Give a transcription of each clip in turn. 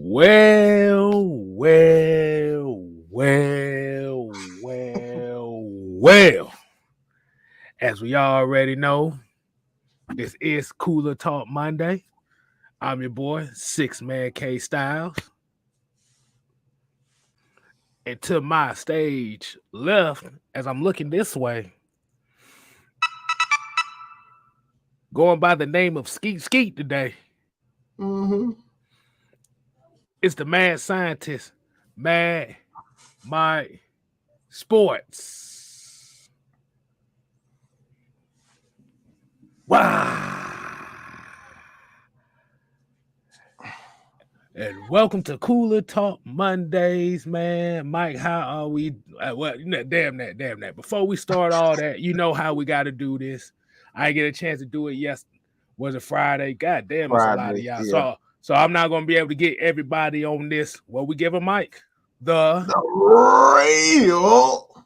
Well, well, well, well, well. As we already know, this is Cooler Talk Monday. I'm your boy, Six Man K Styles. And to my stage left, as I'm looking this way, going by the name of Skeet Skeet today, it's the mad scientist, Mad Mike Sports. Wow. And welcome to Cooler Talk Mondays, man. Mike, how are we? Damn that. Before we start all that, you know how we got to do this. I didn't get a chance to do it yesterday. Was it Friday? God damn, it's a lot of Friday, y'all. yeah. So I'm not gonna be able to get everybody on this. Well, we give a mic. The real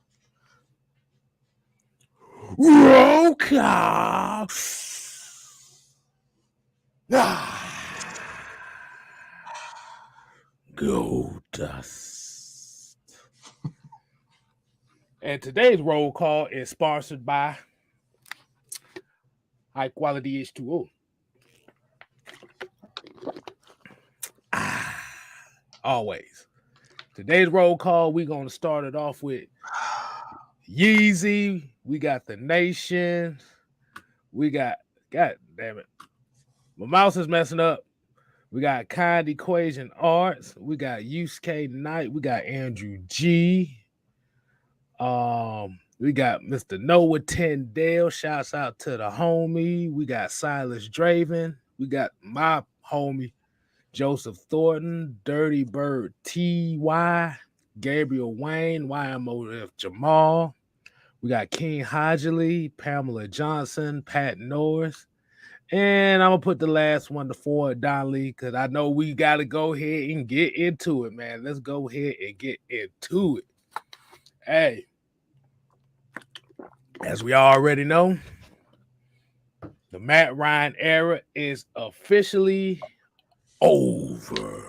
roll call. Go dust. And today's roll call is sponsored by High Quality H2O. Always. Today's roll call, we're going to start it off with Yeezy. We got The Nation. We got, God damn it, my mouse is messing up. We got Kind Equation Arts. We got UK Knight. We got Andrew G. We got Mr. Noah Tyndale. Shouts out to the homie. We got Silas Draven. We got my homie Joseph Thornton, Dirty Bird T.Y., Gabriel Wayne, YMOF Jamal. We got King Hodgley, Pamela Johnson, Pat Norris. And I'm going to put the last one to Ford Donnelly because I know we got to go ahead and get into it, man. Let's go ahead and get into it. Hey, as we already know, the Matt Ryan era is officially over.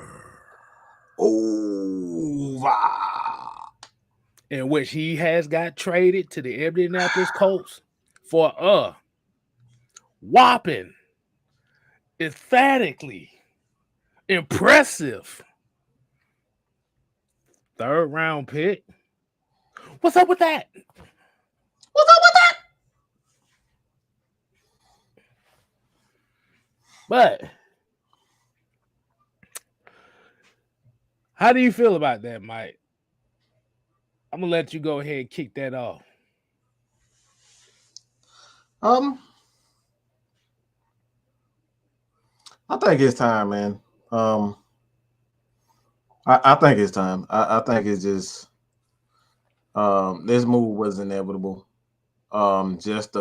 In which he has got traded to the Indianapolis Colts for a whopping, emphatically impressive third round pick. What's up with that? But how do you feel about that, Mike? I'm gonna let you go ahead and kick that off. I think it's time, man. I think it's time. I think it's just this move was inevitable. Just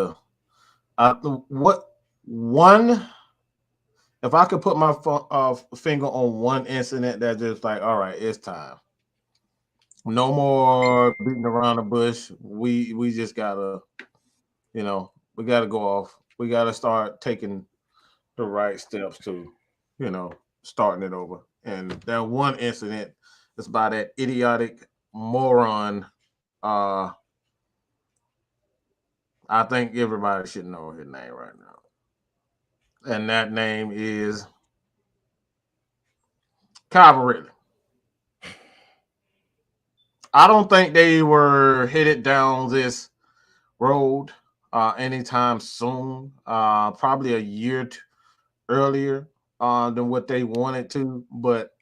if I could put my finger on one incident that just like, all right, it's time. No more beating around the bush. We just gotta, we gotta go off. We gotta start taking the right steps to, starting it over. And that one incident is by that idiotic moron. I think everybody should know his name right now. And that name is Calvin Ridley. I don't think they were headed down this road anytime soon. Probably a year earlier than what they wanted to. But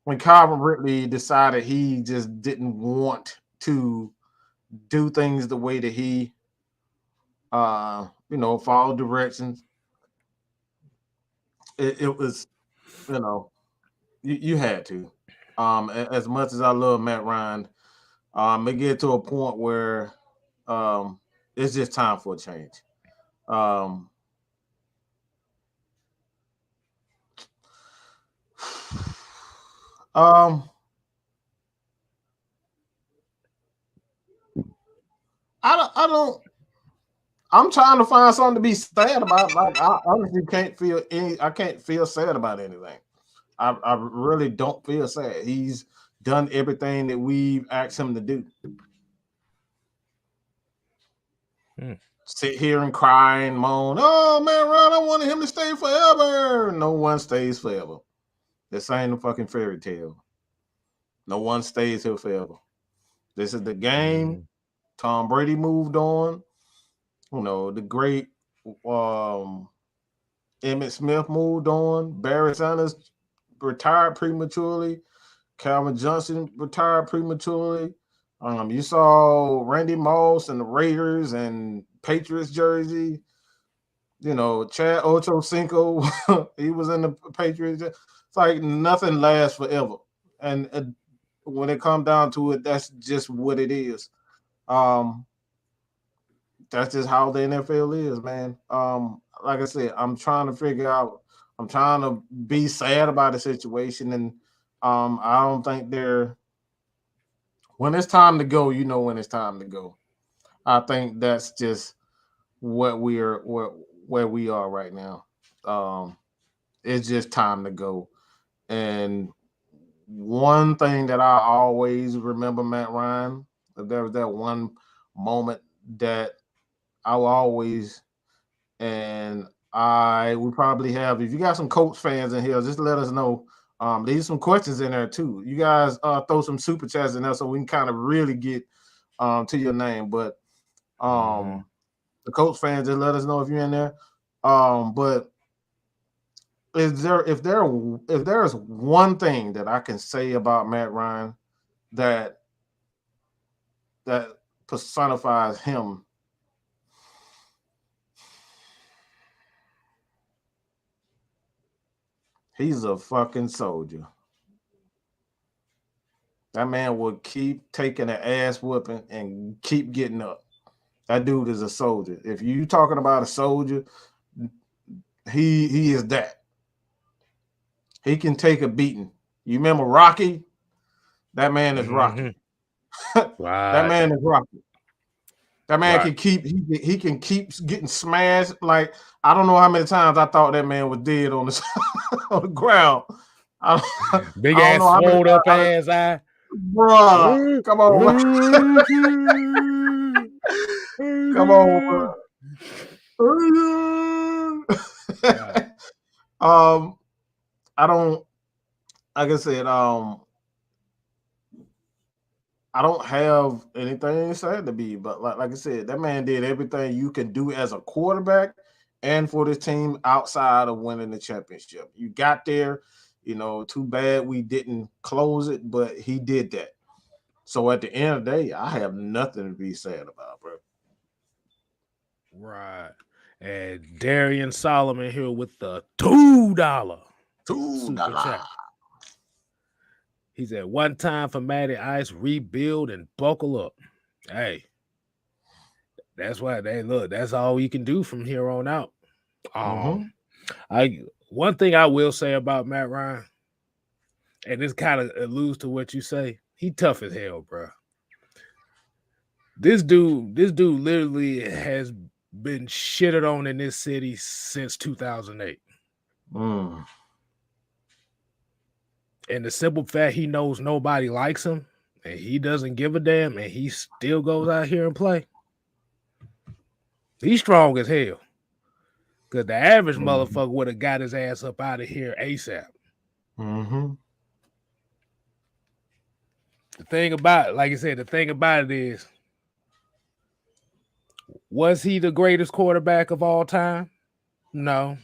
when Calvin Ridley decided he just didn't want to do things the way that he, follow directions, it was, you had to. As much as I love Matt Ryan, it get to a point where it's just time for a change. I don't. I'm trying to find something to be sad about. Like I honestly can't feel sad about anything. I really don't feel sad. He's done everything that we've asked him to do. Sit here and cry and moan. Oh man, Ron, I wanted him to stay forever. No one stays forever. This ain't a fucking fairy tale. No one stays here forever. This is the game. Tom Brady moved on. You know, the great Emmitt Smith moved on. Barry Sanders retired prematurely. Calvin Johnson retired prematurely. You saw Randy Moss and the Raiders and Patriots jersey. You know, Chad Ochocinco, he was in the Patriots. It's like nothing lasts forever. And when it comes down to it, that's just what it is. That's just how the NFL is, man. Like I said, I'm trying to be sad about the situation, and I don't think when it's time to go, you know when it's time to go. I think that's just where we are right now. It's just time to go. And one thing that I always remember, Matt Ryan, there was that one moment that I will always, and we probably have, if you got some Colts fans in here, just let us know. Leave some questions in there too. You guys throw some super chats in there so we can kind of really get to your name. But the Colts fans, just let us know if you're in there. But if there's one thing that I can say about Matt Ryan that personifies him, he's a fucking soldier. That man would keep taking an ass whooping and keep getting up. That dude is a soldier. If you talking about a soldier, he is that. He can take a beating. You remember Rocky? That man is Rocky. That man is Rocky. That man can keep getting smashed. Like, I don't know how many times I thought that man was dead on the on the ground. Big ass swole up ass eye. Bruh, come on. Come on, bro. I don't, like I said, I don't have anything sad to be, but like I said, that man did everything you can do as a quarterback and for this team outside of winning the championship. You got there, you know, too bad we didn't close it, but he did that. So at the end of the day, I have nothing to be sad about, bro. Right. And Darian Solomon here with the $2 super chat. He said, one time for Matty Ice, rebuild and buckle up. Hey, that's why that's all we can do from here on out. One thing I will say about Matt Ryan, and this kind of alludes to what you say, he tough as hell, bro. This dude literally has been shitted on in this city since 2008. And the simple fact he knows nobody likes him and he doesn't give a damn and he still goes out here and play. He's strong as hell. Because the average motherfucker would have got his ass up out of here ASAP. The thing about it, like I said, the thing about it is, was he the greatest quarterback of all time? No.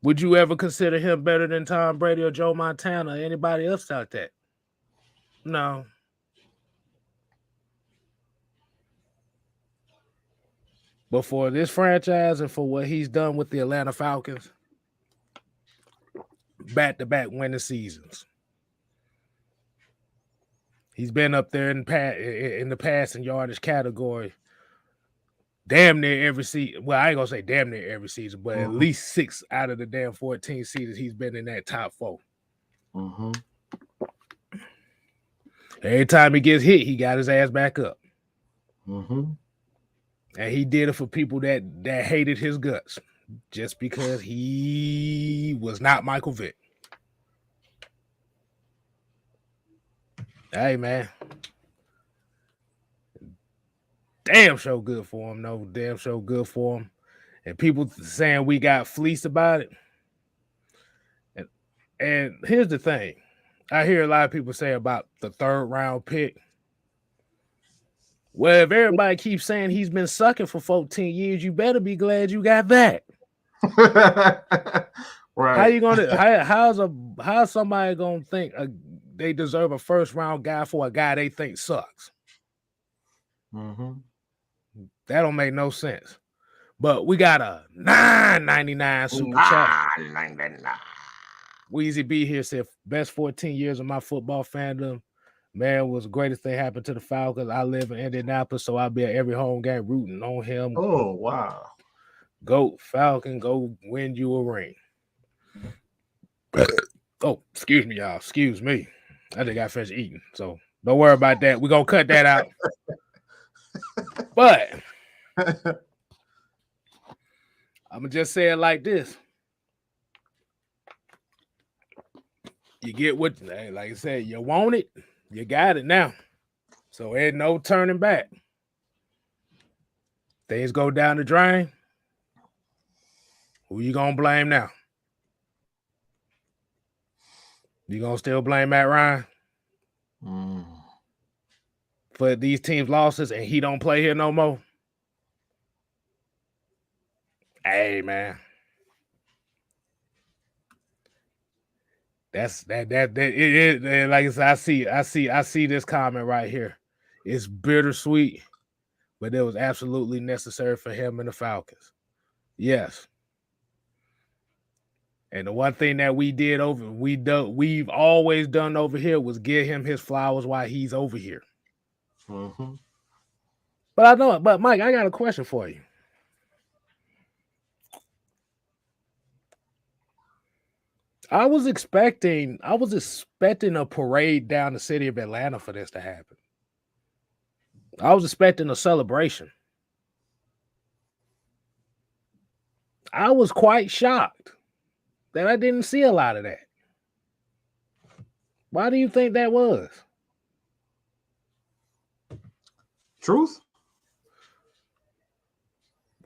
Would you ever consider him better than Tom Brady or Joe Montana or anybody else out there? No. But for this franchise and for what he's done with the Atlanta Falcons, back-to-back winning seasons. He's been up there in the passing yardage category damn near every season. Well, I ain't going to say damn near every season, but at least 6 out of the damn 14 seasons he's been in that top 4. Every time he gets hit, he got his ass back up. And he did it for people that hated his guts just because he was not Michael Vick. Hey, man. Damn sure good for him. No, damn sure good for him. And people saying we got fleeced about it. And here's the thing. I hear a lot of people say about the 3rd round pick. Well, if everybody keeps saying he's been sucking for 14 years, you better be glad you got that. Right. How you gonna how's somebody gonna think they deserve a 1st round guy for a guy they think sucks? Mm-hmm. That don't make no sense. But we got a $9.99 super chat. Weezy B here said, best 14 years of my football fandom. Man, was the greatest thing happened to the Falcons. I live in Indianapolis, so I'll be at every home game rooting on him. Oh, wow. Go Falcon, go win you a ring. Oh, excuse me, y'all. Excuse me. I just got finished eating, so don't worry about that. We're going to cut that out. But I'm going to just say it like this. You get what, like I said, you want it, you got it now. So there's no turning back. Things go down the drain. Who you going to blame now? You going to still blame Matt Ryan for these teams' losses and he don't play here no more? Hey, man. That's that it, like I said, I see this comment right here. It's bittersweet, but it was absolutely necessary for him and the Falcons. Yes. And the one thing that we've always done over here was give him his flowers while he's over here. Mm-hmm. But Mike, I got a question for you. I was expecting a parade down the city of Atlanta for this to happen. I was expecting a celebration. I was quite shocked that I didn't see a lot of that. Why do you think that was? Truth?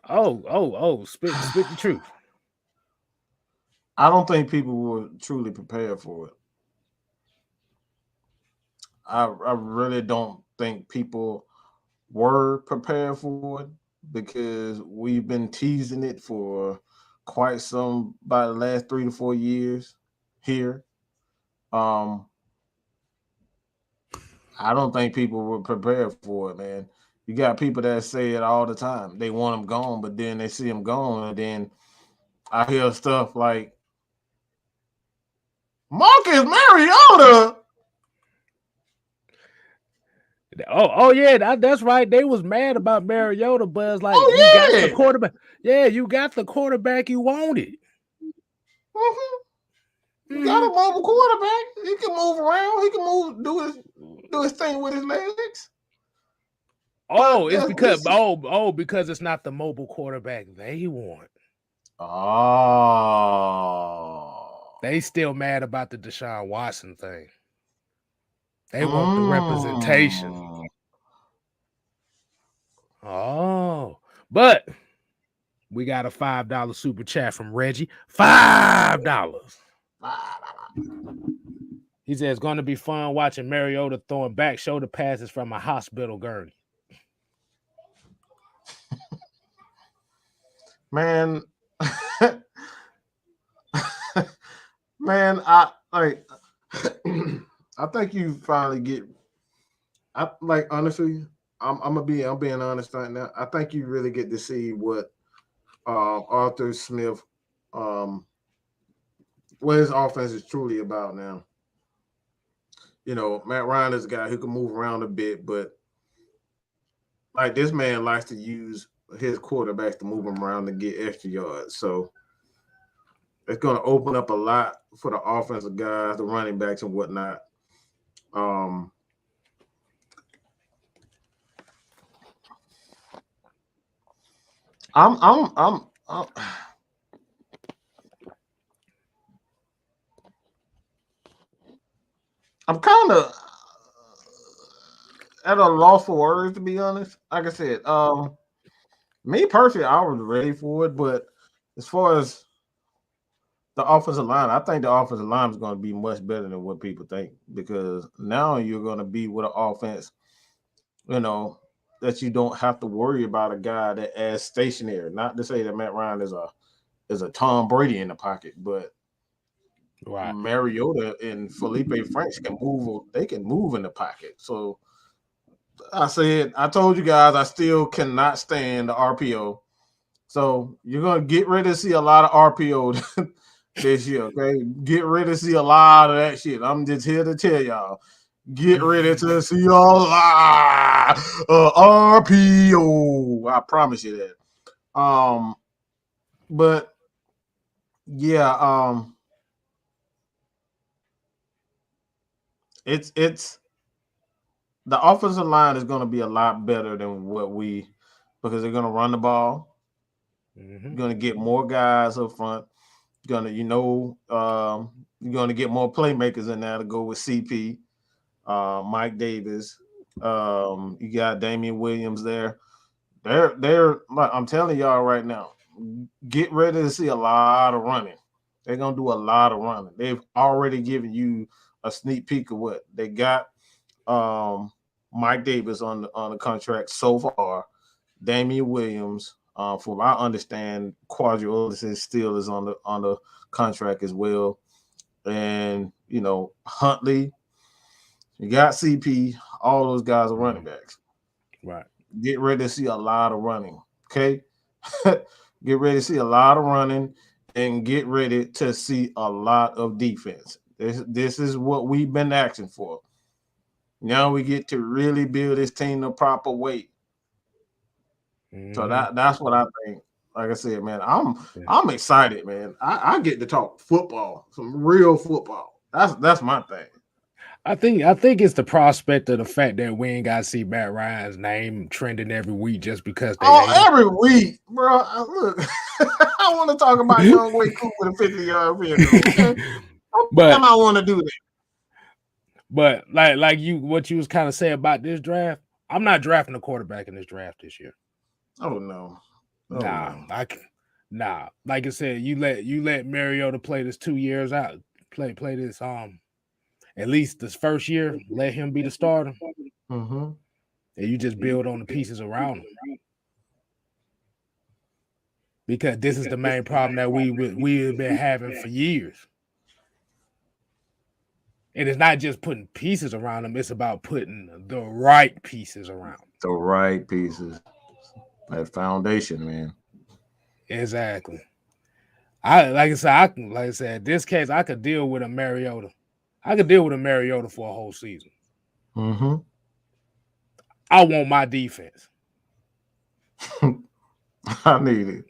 Spit the truth. I don't think people were truly prepared for it. I really don't think people were prepared for it because we've been teasing it for quite some by the last 3 to 4 years here. I don't think people were prepared for it, man. You got people that say it all the time. They want him gone, but then they see him gone, and then I hear stuff like Marcus Mariota. Oh yeah, that's right. They was mad about Mariota, but it's like got the quarterback. Yeah, you got the quarterback you wanted. Mm-hmm. You got a mobile quarterback. He can move around. He can do his thing with his legs. Oh, it's because because it's not the mobile quarterback they want. Oh, they still mad about the Deshaun Watson thing. They want the representation. Oh, but we got a $5 super chat from Reggie. $5. He says it's going to be fun watching Mariota throwing back shoulder passes from a hospital gurney. Man, man, I think you finally get. Honestly, I'm being honest right now. I think you really get to see what Arthur Smith, what his offense is truly about now. You know, Matt Ryan is a guy who can move around a bit, but like this man likes to use his quarterbacks to move him around to get extra yards. So it's going to open up a lot for the offensive guys, the running backs and whatnot. I'm kind of at a loss for words, to be honest. Like I said, me personally, I was ready for it, but as far as the offensive line, I think the offensive line is going to be much better than what people think, because now you're going to be with an offense, you know, that you don't have to worry about a guy that as stationary. Not to say that Matt Ryan is a Tom Brady in the pocket, but Right. Mariota and Felipe Franks can move. They can move in the pocket. So I told you guys, I still cannot stand the RPO. So you're gonna get ready to see a lot of RPO this year. Okay, get ready to see a lot of that shit. I'm just here to tell y'all. Get ready to see a lot of RPO. I promise you that. But yeah, it's the offensive line is going to be a lot better than because they're going to run the ball. Mm-hmm. Going to get more guys up front. Going to you're going to get more playmakers in there to go with CP, Mike Davis. You got Damian Williams there. I'm telling y'all right now, get ready to see a lot of running. They're gonna do a lot of running. They've already given you a sneak peek of what they got. Mike Davis on the contract so far. Damian Williams, from what I understand, Quadriolis still is on the contract as well. And Huntley, you got CP, all those guys are running backs. Right. Get ready to see a lot of running. Okay. Get ready to see a lot of running and get ready to see a lot of defense. This is what we've been asking for. Now we get to really build this team the proper way. Mm-hmm. So that's what I think. Like I said, man, I'm excited, man. I get to talk football, some real football. That's my thing. I think it's the prospect of the fact that we ain't got to see Matt Ryan's name trending every week just because they every week, bro. Look, I want to talk about Young Wade Cooper with a 50-yard field goal. Okay? But I want to do that. But like what you was kind of saying about this draft, I'm not drafting a quarterback in this draft this year. Oh no. Nah. Like I said, you let Mariota play this 2 years out, play this at least this first year, let him be the starter. Mm-hmm. And you just build on the pieces around him. Because this is the main problem that we've been having for years. And it's not just putting pieces around them, it's about putting the right pieces around them. The right pieces. That foundation, man. Exactly. Like I said, in this case, I could deal with a Mariota. I could deal with a Mariota for a whole season. Mm-hmm. I want my defense. I need it.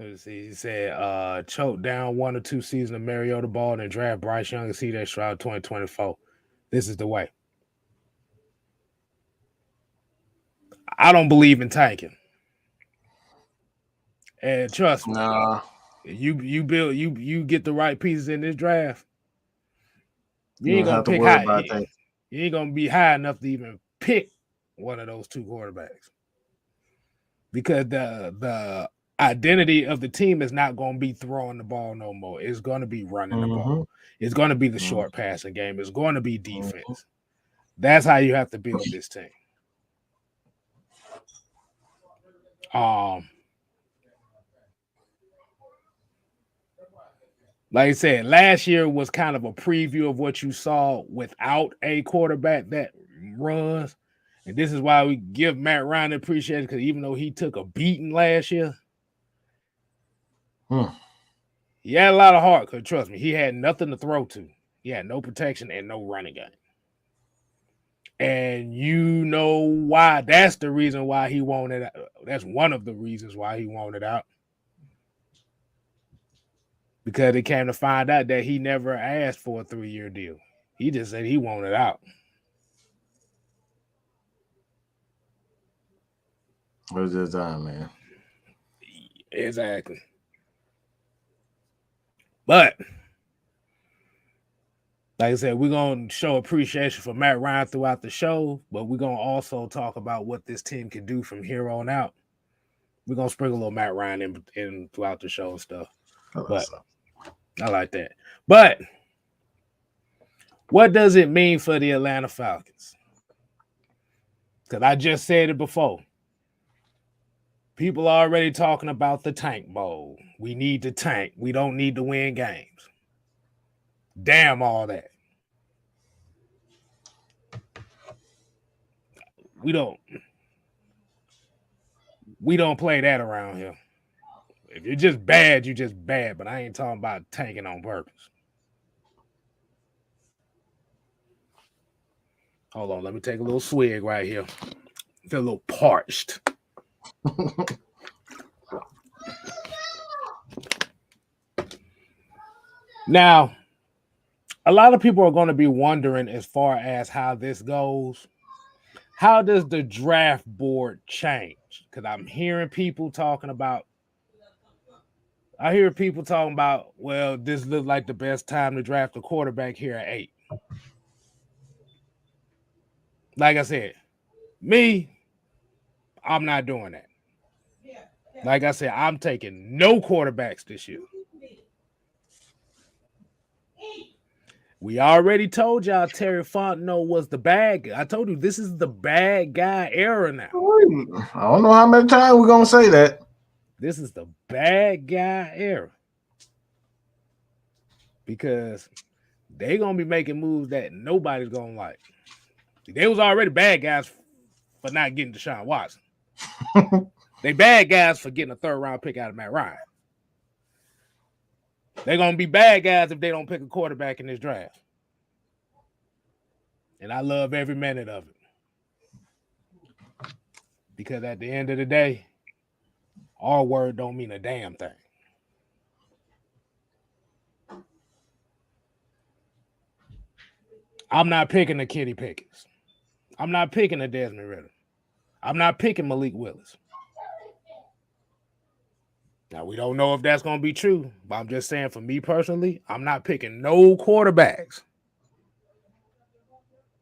Let's see. He said, choke down 1 or 2 seasons of Mariota ball and then draft Bryce Young and C.J. Stroud 2024. This is the way. I don't believe in tanking. And trust me, you get the right pieces in this draft. You ain't gonna pick high. You ain't gonna be high enough to even pick one of those 2 quarterbacks. Because the identity of the team is not going to be throwing the ball no more. It's going to be running the ball. It's going to be the short passing game. It's going to be defense. That's how you have to build this team. Like I said, last year was kind of a preview of what you saw without a quarterback that runs. And this is why we give Matt Ryan appreciation, because even though he took a beating last year, he had a lot of heart, because trust me, he had nothing to throw to. He had no protection and no running game. And you know why. That's the reason why he wanted out. That's one of the reasons why he wanted out. Because it came to find out that he never asked for a 3-year deal. He just said he wanted out. It was his time, man. Exactly. But Like I said, we're gonna show appreciation for Matt Ryan throughout the show, but we're gonna also talk about what this team can do from here on out. We're gonna sprinkle a little Matt Ryan in throughout the show and stuff. But I like that. But what does it mean for the Atlanta Falcons? Because I just said it before. People are already talking about the tank bowl. We need to tank. We don't need to win games. Damn all that. We don't play that around here. If you're just bad, you're just bad. But I ain't talking about tanking on purpose. Hold on, let me take a little swig right here. Feel a little parched. Now, a lot of people are going to be wondering as far as how this goes. How does the draft board change? Because I'm hearing people talking about, well, this looks like the best time to draft a quarterback here at 8. Like I said, me, I'm not doing that. Like I said, I'm taking no quarterbacks this year. We already told y'all Terry Fontenot was the bad guy. I told you this is the bad guy era now. I don't know how many times we're going to say that. This is the bad guy era. Because they're going to be making moves that nobody's going to like. They was already bad guys for not getting Deshaun Watson. They bad guys for getting a 3rd-round pick out of Matt Ryan. They're going to be bad guys if they don't pick a quarterback in this draft. And I love every minute of it. Because at the end of the day, our word don't mean a damn thing. I'm not picking the Kenny Pickens. I'm not picking the Desmond Ridder. I'm not picking Malik Willis. Now, we don't know if that's going to be true, but I'm just saying for me personally, I'm not picking no quarterbacks.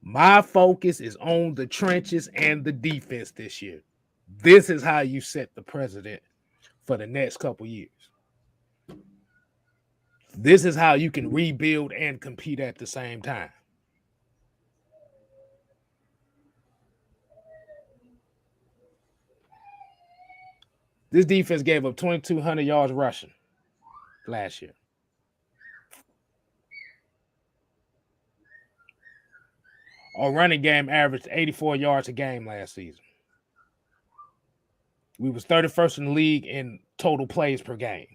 My focus is on the trenches and the defense this year. This is how you set the precedent for the next couple years. This is how you can rebuild and compete at the same time. This defense gave up 2,200 yards rushing last year. Our running game averaged 84 yards a game last season. We was 31st in the league in total plays per game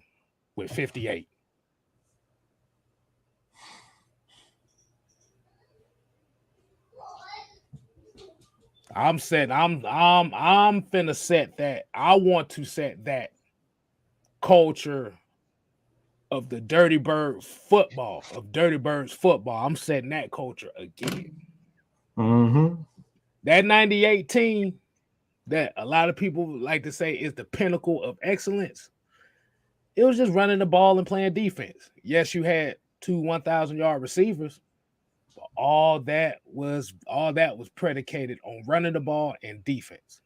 with 58. I'm finna set that. I want to set that culture of the Dirty Bird football, of Dirty Birds football. I'm setting that culture again. Mm-hmm. That 98 team that a lot of people like to say is the pinnacle of excellence. It was just running the ball and playing defense. Yes, you had 2 1,000-yard receivers, but all that was predicated on running the ball and defense.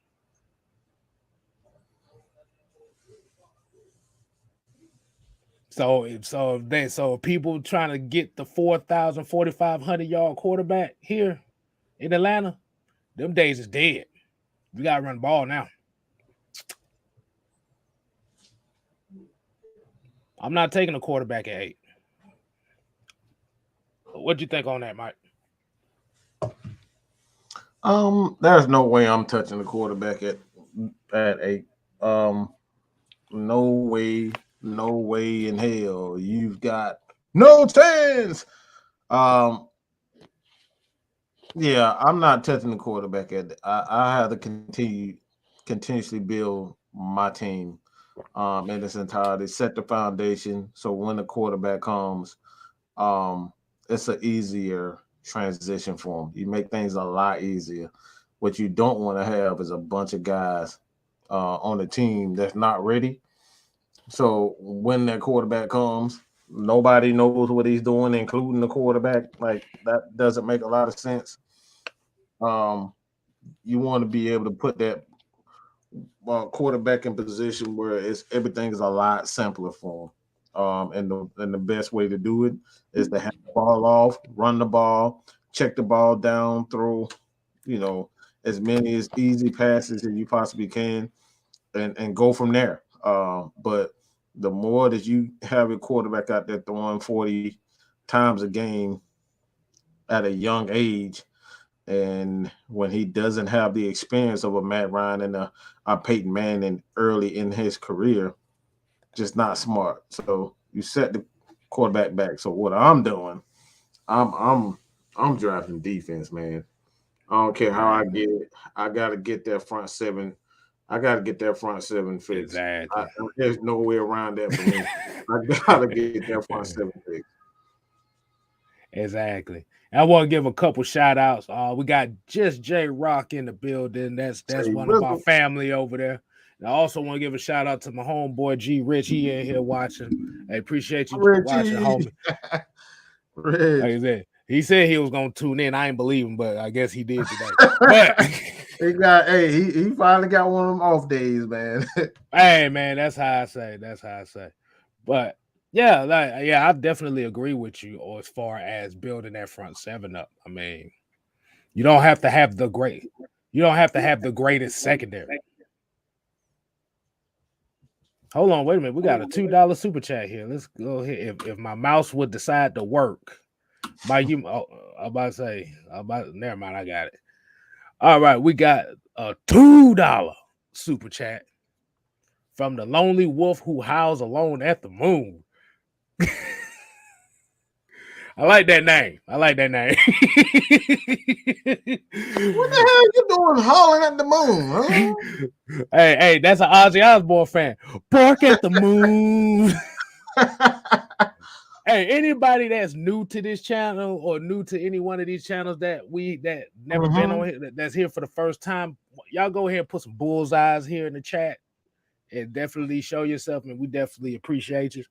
So if people trying to get the 4,000, 4,500-yard quarterback here in Atlanta, them days is dead. We got to run the ball now. I'm not taking a quarterback at 8. What'd you think on that, Mike? There's no way I'm touching the quarterback at 8. No way in hell. You've got no chance. Yeah, I'm not touching the quarterback at. I have to continuously build my team in its entirety, set the foundation so when the quarterback comes, it's an easier transition for him. You make things a lot easier. What you don't want to have is a bunch of guys on the team that's not ready. So when that quarterback comes, Nobody knows what he's doing, including the quarterback. Like that doesn't make a lot of sense. Um, you want to be able to put that quarterback in position where it's everything is a lot simpler for him. And the best way to do it is to have the ball off, run the ball, check the ball down, throw, as many as easy passes as you possibly can, and go from there. But the more that you have a quarterback out there throwing 40 times a game at a young age, and when he doesn't have the experience of a Matt Ryan and a Peyton Manning early in his career, just not smart. So you set the quarterback back. So what I'm doing, I'm drafting defense, man. I don't care how I get it. I gotta get that front seven. I gotta get that front seven fixed. Exactly. There's no way around that for me. I gotta get that front seven fixed. Exactly. I want to give a couple shout outs. We got Just J Rock in the building. That's one of our family over there. And I also want to give a shout out to my homeboy G Rich. He in here watching. I appreciate you watching, homie. Rich. Like I said, he said he was gonna tune in. I ain't believe him, but I guess he did today. But he finally got one of them off days, man. Hey man, that's how I say. But yeah, I definitely agree with you as far as building that front seven up. I mean, you don't have to have the greatest secondary. Hold on, wait a minute. We got a $2 super chat here. Let's go ahead. If my mouse would decide to work, never mind, I got it. All right, we got a $2 super chat from the lonely wolf who howls alone at the moon. I like that name. What the hell are you doing howling at the moon, huh? Hey, that's an Ozzy Osbourne fan. Bark at the moon. Hey, anybody that's new to this channel or new to any one of these channels that never been on here, that's here for the first time, y'all go ahead and put some bullseyes here in the chat and definitely show yourself, and we definitely appreciate you.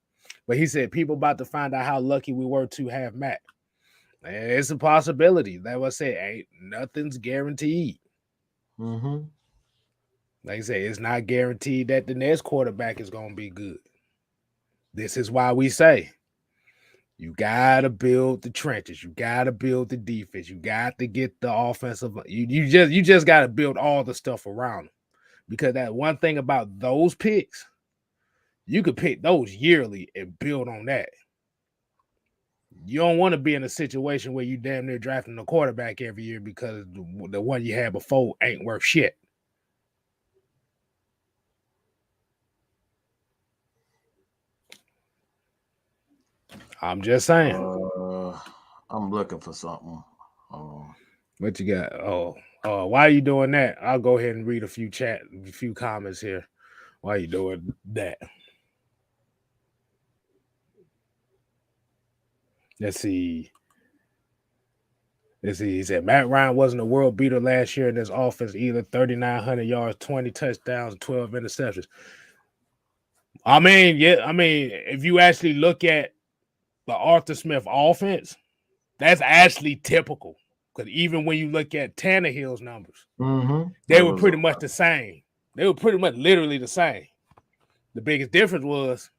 But he said people about to find out how lucky we were to have Matt. And it's a possibility. That was said, ain't nothing's guaranteed. Mm-hmm. Like I say, it's not guaranteed that the next quarterback is going to be good. This is why we say you got to build the trenches. You got to build the defense. You got to get the offensive. You just got to build all the stuff around them. Because that one thing about those picks, you could pick those yearly and build on that. You don't want to be in a situation where you damn near drafting a quarterback every year because the one you had before ain't worth shit. I'm just saying. I'm looking for something. What you got? Why are you doing that? I'll go ahead and read a few comments here. Why are you doing that? Let's see. He said Matt Ryan wasn't a world beater last year in this offense either. 3,900 yards, 20 touchdowns, 12 interceptions. I mean, if you actually look at the Arthur Smith offense, that's actually typical. Because even when you look at Tannehill's numbers, they were pretty much the same. They were pretty much literally the same. The biggest difference was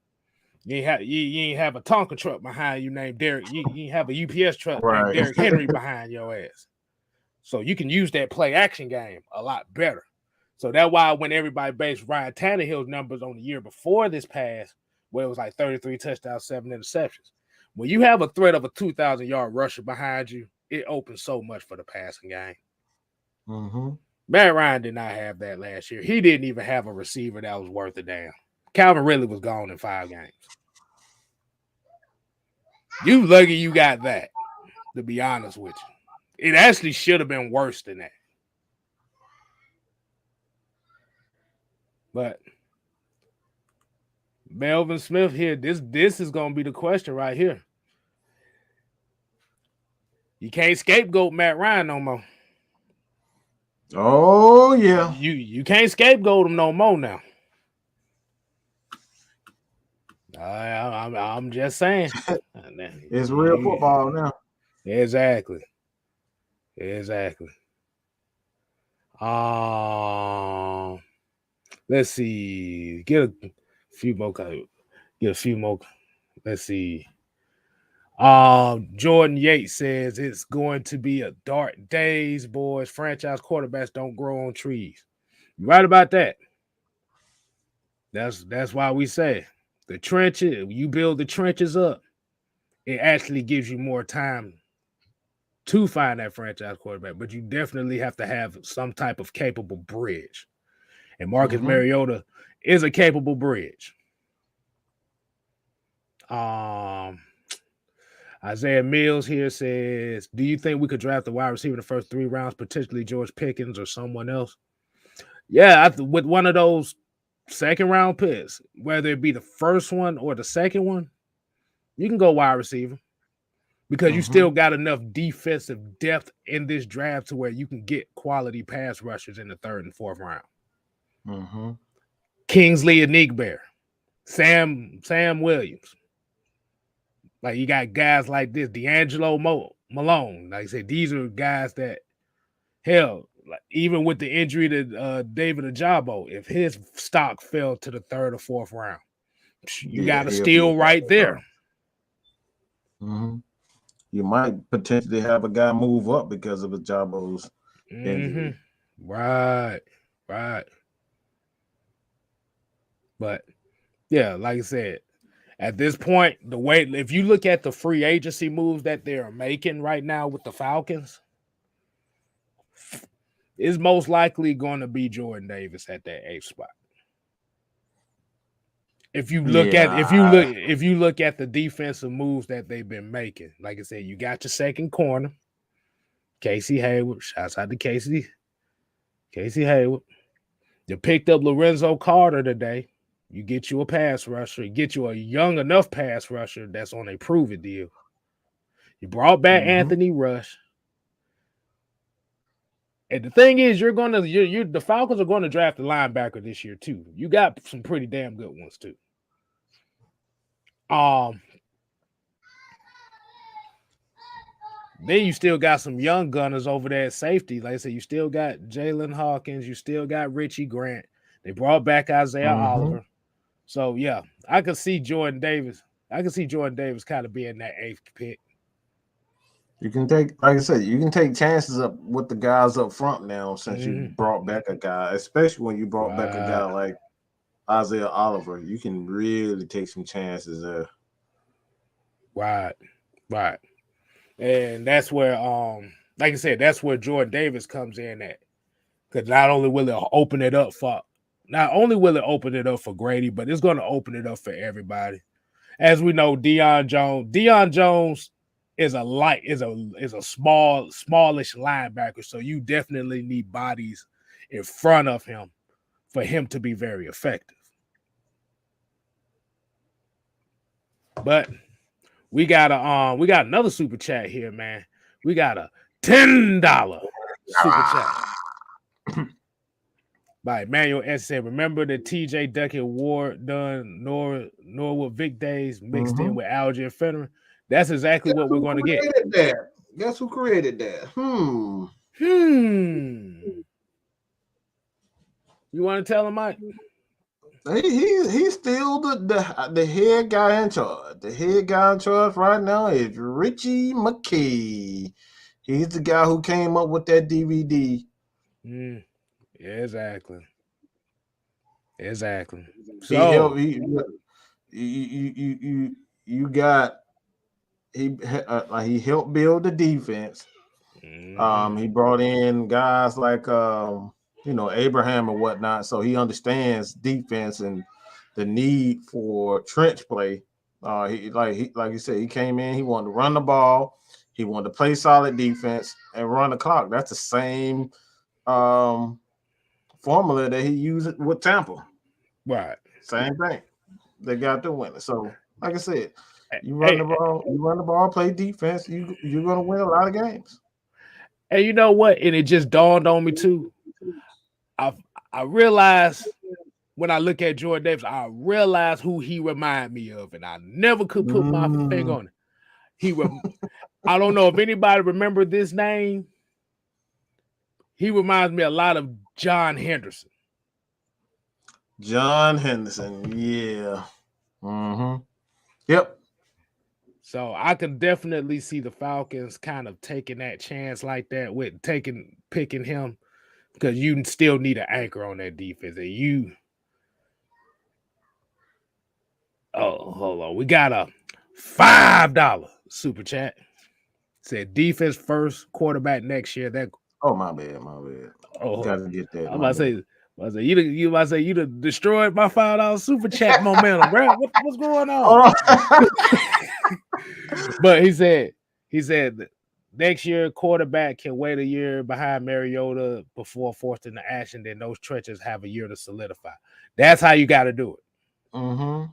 you ain't have a Tonka truck behind you named Derek. You ain't have a UPS truck named Derrick Henry behind your ass. So you can use that play action game a lot better. So that's why when everybody based Ryan Tannehill's numbers on the year before this pass, where it was like 33 touchdowns, 7 interceptions. When you have a threat of a 2,000-yard rusher behind you, it opens so much for the passing game. Matt Ryan did not have that last year. He didn't even have a receiver that was worth a damn. Calvin Ridley was gone in 5 games. You lucky you got that, to be honest with you. It actually should have been worse than that. But Melvin Smith here, this is going to be the question right here. You can't scapegoat Matt Ryan no more. Oh, yeah. You can't scapegoat him no more now. I'm just saying. It's real football now. Exactly. Exactly. Let's see. Get a few more. Get a few more. Let's see. Jordan Yates says it's going to be a dark days, boys. Franchise quarterbacks don't grow on trees. You right about that. That's why we say the trenches. You build the trenches up, it actually gives you more time to find that franchise quarterback. But you definitely have to have some type of capable bridge. And Marcus Mariota is a capable bridge. Isaiah Mills here says, do you think we could draft a wide receiver in the first 3 rounds, potentially George Pickens or someone else? Yeah, with one of those second round picks, whether it be the first one or the second one, you can go wide receiver because you still got enough defensive depth in this draft to where you can get quality pass rushers in the 3rd and 4th round. Kingsley Enigbear, Sam Williams. Like you got guys like this, D'Angelo Malone. Like I said, these are guys that, hell, like even with the injury to David Ajabo, if his stock fell to the 3rd or 4th round, you got a steal right there. You might potentially have a guy move up because of Ajabo's injury. Right. But yeah, like I said, at this point, the way if you look at the free agency moves that they're making right now with the Falcons, it's most likely going to be Jordan Davis at that 8th spot. If you look at the defensive moves that they've been making, like I said, you got your second corner, Casey Hayward. Shouts out to Casey Hayward. You picked up Lorenzo Carter today. You get you a pass rusher. You get you a young enough pass rusher that's on a prove-it deal. You brought back Anthony Rush. And the thing is, the Falcons are going to draft a linebacker this year too. You got some pretty damn good ones too. Then you still got some young gunners over there at safety. Like I said, you still got Jalen Hawkins. You still got Richie Grant. They brought back Isaiah Oliver. So yeah, I could see Jordan Davis. kind of being that 8th pick. You can take, like I said, you can take chances up with the guys up front now since you brought back a guy, especially when you brought back a guy like Isaiah Oliver. You can really take some chances there. Right. And that's where, like I said, that's where Jordan Davis comes in at. Because not only will it open it up for Grady, but it's going to open it up for everybody. As we know, Deion Jones is a smallish linebacker, so you definitely need bodies in front of him for him to be very effective. But we got another super chat here, man. We got a $10 super chat by Emmanuel S. said, remember the TJ Duckett Ward done Norwood Vic days mixed in with Alger and Fenneman? That's exactly what we're going to get. Guess who created that? You want to tell him, Mike? He's still the head guy in charge. The head guy in charge right now is Richie McKay. He's the guy who came up with that DVD. Exactly. So he helped build the defense. He brought in guys like Abraham and whatnot, so he understands defense and the need for trench play. Like you said, he came in, he wanted to run the ball, he wanted to play solid defense and run the clock. That's the same formula that he used with Tampa. Right. Same thing. They got the winner. So, like I said, you run the ball, play defense, you're gonna win a lot of games. And you know what? And it just dawned on me too. I realized when I look at Jordan Davis, I realize who he remind me of, and I never could put my finger on it. I don't know if anybody remember this name. He reminds me a lot of John Henderson. John Henderson, yeah. Mm-hmm. Yep. So I can definitely see the Falcons kind of taking that chance like that with picking him, because you still need an anchor on that defense. And hold on. We got a $5 super chat. Said defense first, quarterback next year. My bad. Oh, gotta get that. I'm about to say you about to say you done destroyed my $5 super chat momentum, bro. What's going on? But he said next year quarterback can wait a year behind Mariota before forced into action. Then those trenches have a year to solidify. That's how you got to do it. Mm-hmm.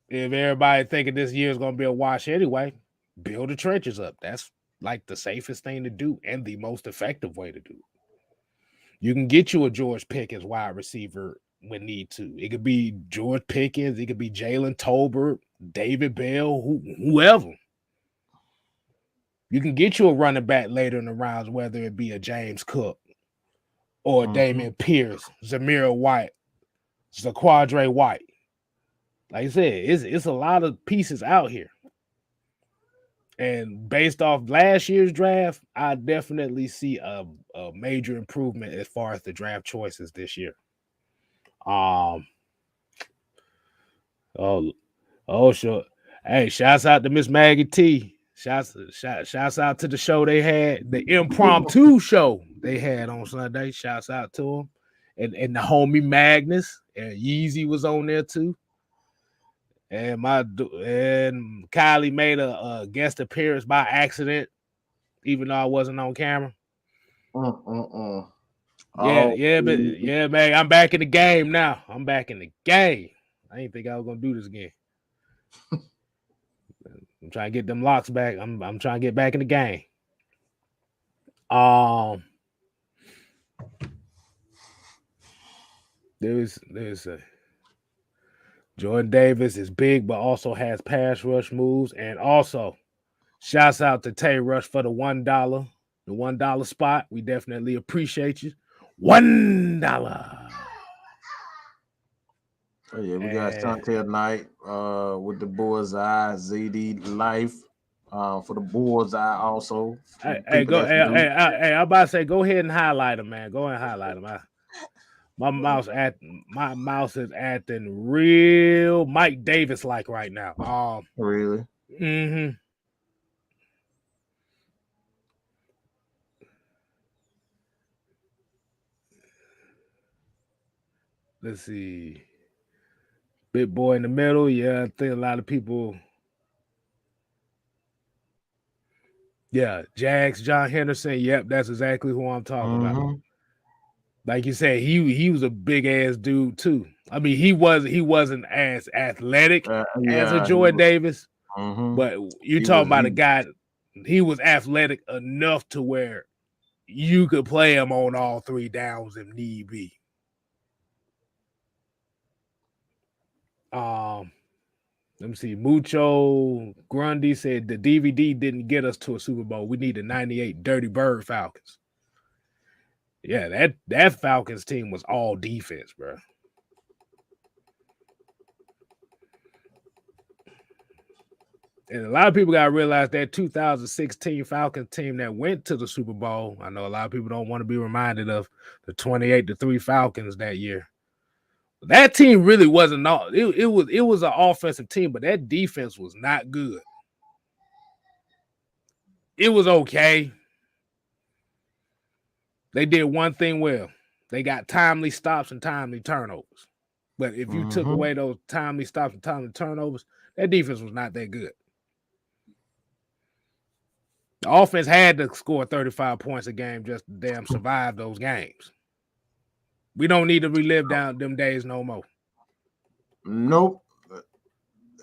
If everybody thinking this year is going to be a wash anyway, build the trenches up. That's like the safest thing to do and the most effective way to do it. You can get you a George Pickens wide receiver when need to. It could be George Pickens. It could be Jalen Tolbert, David Bell, whoever. You can get you a running back later in the rounds, whether it be a James Cook or Damian Pierce, Zamir White, Zaquandre White. Like I said, it's a lot of pieces out here. And based off last year's draft, I definitely see a major improvement as far as the draft choices this year. Sure. Hey, shouts out to Miss Maggie T. Shouts out to the show they had, the impromptu show they had on Sunday. Shouts out to them. And the homie Magnus and Yeezy was on there too. And Kylie made a guest appearance by accident, even though I wasn't on camera. Yeah, man. I'm back in the game now. I'm back in the game. I didn't think I was gonna do this again. I'm trying to get them locks back. I'm trying to get back in the game. There's a Jordan Davis is big, but also has pass rush moves. And also, shouts out to Tay Rush for the $1 spot. We definitely appreciate you. $1. Oh yeah, we got Chantel Knight with the Bullseye, ZD Life for the Bullseye also. Hey, I'm about to say, go ahead and highlight him, man. Go ahead and highlight him. My mouse is acting real Mike Davis like right now. Really? Mm-hmm. Let's see. Big boy in the middle. Yeah, I think a lot of people. Yeah, Jags, John Henderson. Yep, that's exactly who I'm talking about. Like you said, he was a big ass dude too. I mean, he wasn't as athletic as a Jordan Davis, but you're talking about a guy. He was athletic enough to where you could play him on all three downs if need be. Let me see. Mucho Grundy said the DVD didn't get us to a Super Bowl. We need a 98 Dirty Bird Falcons. Yeah, that Falcons team was all defense, bro. And a lot of people got to realize that 2016 Falcons team that went to the Super Bowl. I know a lot of people don't want to be reminded of the 28-3 Falcons that year. That team really wasn't all. It was an offensive team, but that defense was not good. It was okay. They did one thing well. They got timely stops and timely turnovers. But if you took away those timely stops and timely turnovers, that defense was not that good. The offense had to score 35 points a game just to damn survive those games. We don't need to relive down them days no more. Nope.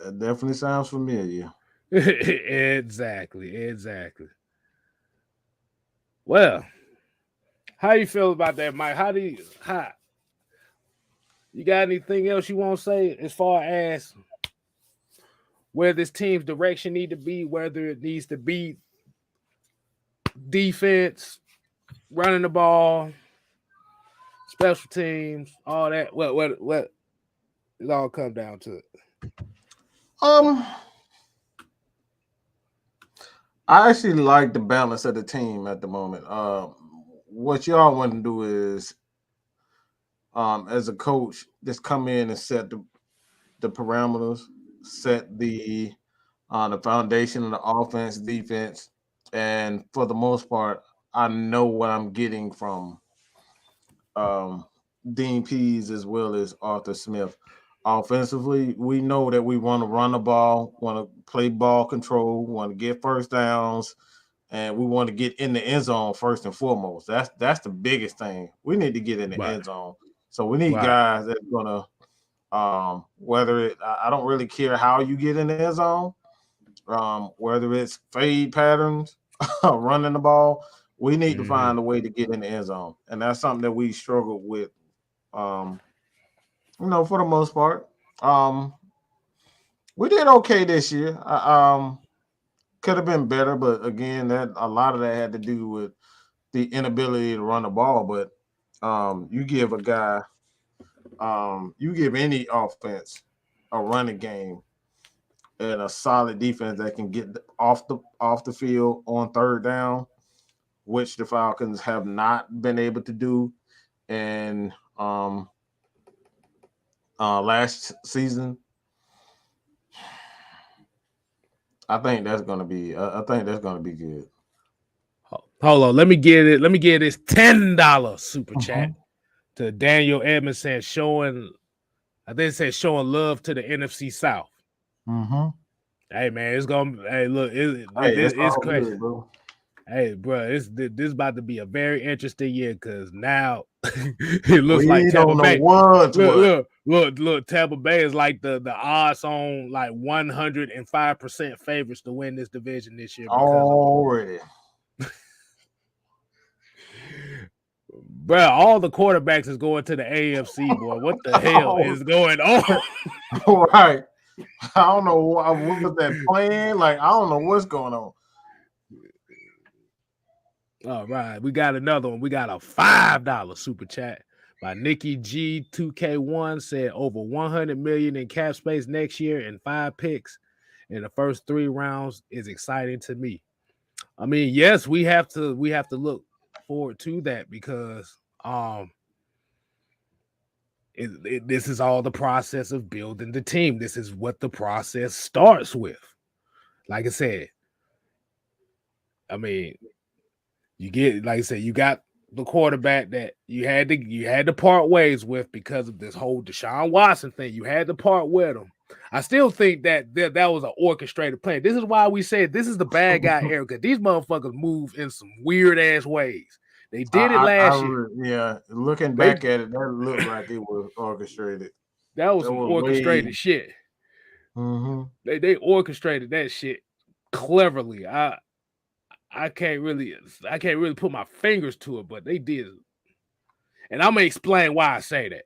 That definitely sounds familiar. Exactly. Well, How you feel about that, Mike? How you got anything else you want to say as far as where this team's direction need to be, whether it needs to be defense, running the ball, special teams, all that? What it all come down to it. Um, I actually like the balance of the team at the moment. What y'all want to do is, as a coach, just come in and set the parameters, set the foundation of the offense, defense, and for the most part, I know what I'm getting from um, Dean Pease as well as Arthur Smith. Offensively, we know that we want to run the ball, want to play ball control, want to get first downs, and we want to get in the end zone first and foremost. That's the biggest thing. We need to get in the Right. end zone. So we need Right. guys that's gonna whether I don't really care how you get in the end zone, whether it's fade patterns, running the ball, we need to Mm-hmm. find a way to get in the end zone, and that's something that we struggled with. Um, for the most part, um, we did okay this year. Could have been better, but again, that a lot of that had to do with the inability to run the ball. But you give a guy, you give any offense a running game and a solid defense that can get off the field on third down, which the Falcons have not been able to do. And last season, I think that's gonna be. I think that's gonna be good. Hold on, let me get it. Let me get this $10 super chat Mhm. to Daniel Edmondson showing. I think it says showing love to the NFC South. Mhm. Hey man, it's gonna. Hey, look, Hey, it's it's all crazy. good, bro. Hey, bro, this about to be a very interesting year because now it looks like We Tampa don't know Bay. what's what. Look. Tampa Bay is like the odds on like 105% favorites to win this division this year because of, Already. bro, all the quarterbacks is going to the AFC, boy. What the hell is going on? All right. I don't know what was that plan. Like I don't know what's going on. All right, we got another one. We got a $5 super chat by Nikki G2K1 said over 100 million in cap space next year and 5 picks in the first 3 rounds is exciting to me. I mean, yes, we have to look forward to that because this is all the process of building the team. This is what the process starts with. Like I said, I mean, you get, like I said, you got the quarterback that you had to part ways with because of this whole Deshaun Watson thing. You had to part with him. I still think that was an orchestrated plan. This is why we said this is the bad guy era because these motherfuckers move in some weird ass ways. They did it last year. Yeah. Looking They back at it, that looked like it was orchestrated. That was That some was orchestrated way. shit. Mm-hmm. They orchestrated that shit cleverly. I can't really put my fingers to it, but they did. And I'm gonna explain why I say that.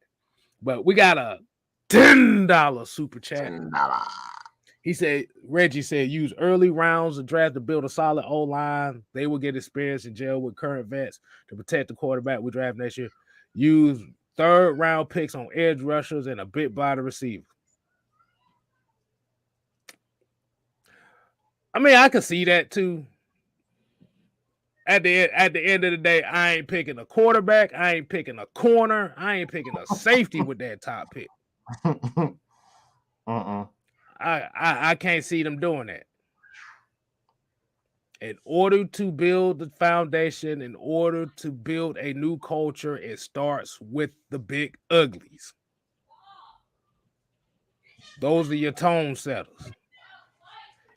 But we got a $10 super chat. $10. He said, Reggie said, use early rounds of draft to build a solid O line. They will get experience in jail with current vets to protect the quarterback we draft next year. Use third round picks on edge rushers and a bit by the receiver. I mean, I can see that too. At the end of the day, I ain't picking a quarterback. I ain't picking a corner. I ain't picking a safety with that top pick. Uh-uh. I can't see them doing that. In order to build the foundation, in order to build a new culture, it starts with the big uglies. Those are your tone setters.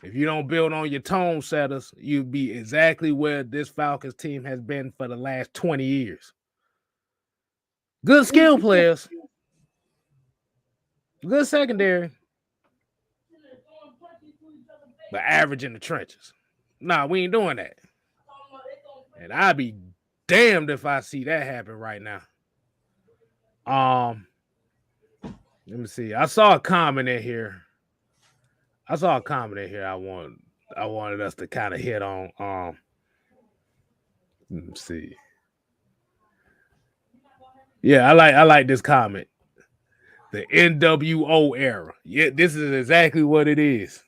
If you don't build on your tone setters, you'll be exactly where this Falcons team has been for the last 20 years. Good skill players, good secondary, but average in the trenches. Nah, we ain't doing that. And I'd be damned if I see that happen right now. Let me see. I saw a comment in here. I wanted us to kind of hit on. Let me see. Yeah, I like this comment. The NWO era. Yeah, this is exactly what it is.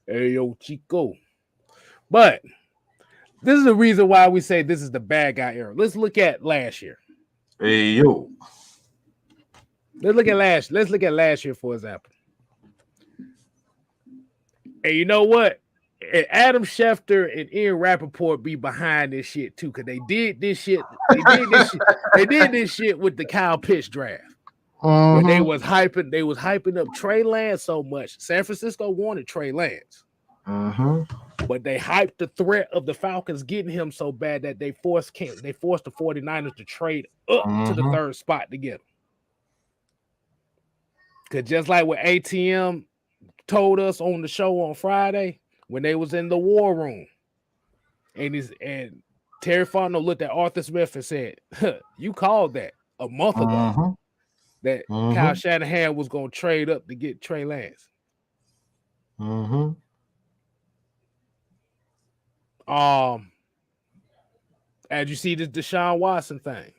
Hey yo, Chico. But this is the reason why we say this is the bad guy era. Let's look at last year. Hey yo. Let's look at last year, for example. And you know what? And Adam Schefter and Ian Rappaport be behind this shit too, because they did this shit. They did this shit with the Kyle Pitts draft. When they was hyping up Trey Lance so much. San Francisco wanted Trey Lance. But they hyped the threat of the Falcons getting him so bad that they forced the 49ers to trade up to the third spot to get him. Because just like what ATM told us on the show on Friday when they was in the war room, and Terry Fontenot looked at Arthur Smith and said, "You called that a month ago that Kyle Shanahan was going to trade up to get Trey Lance." As you see this Deshaun Watson thing,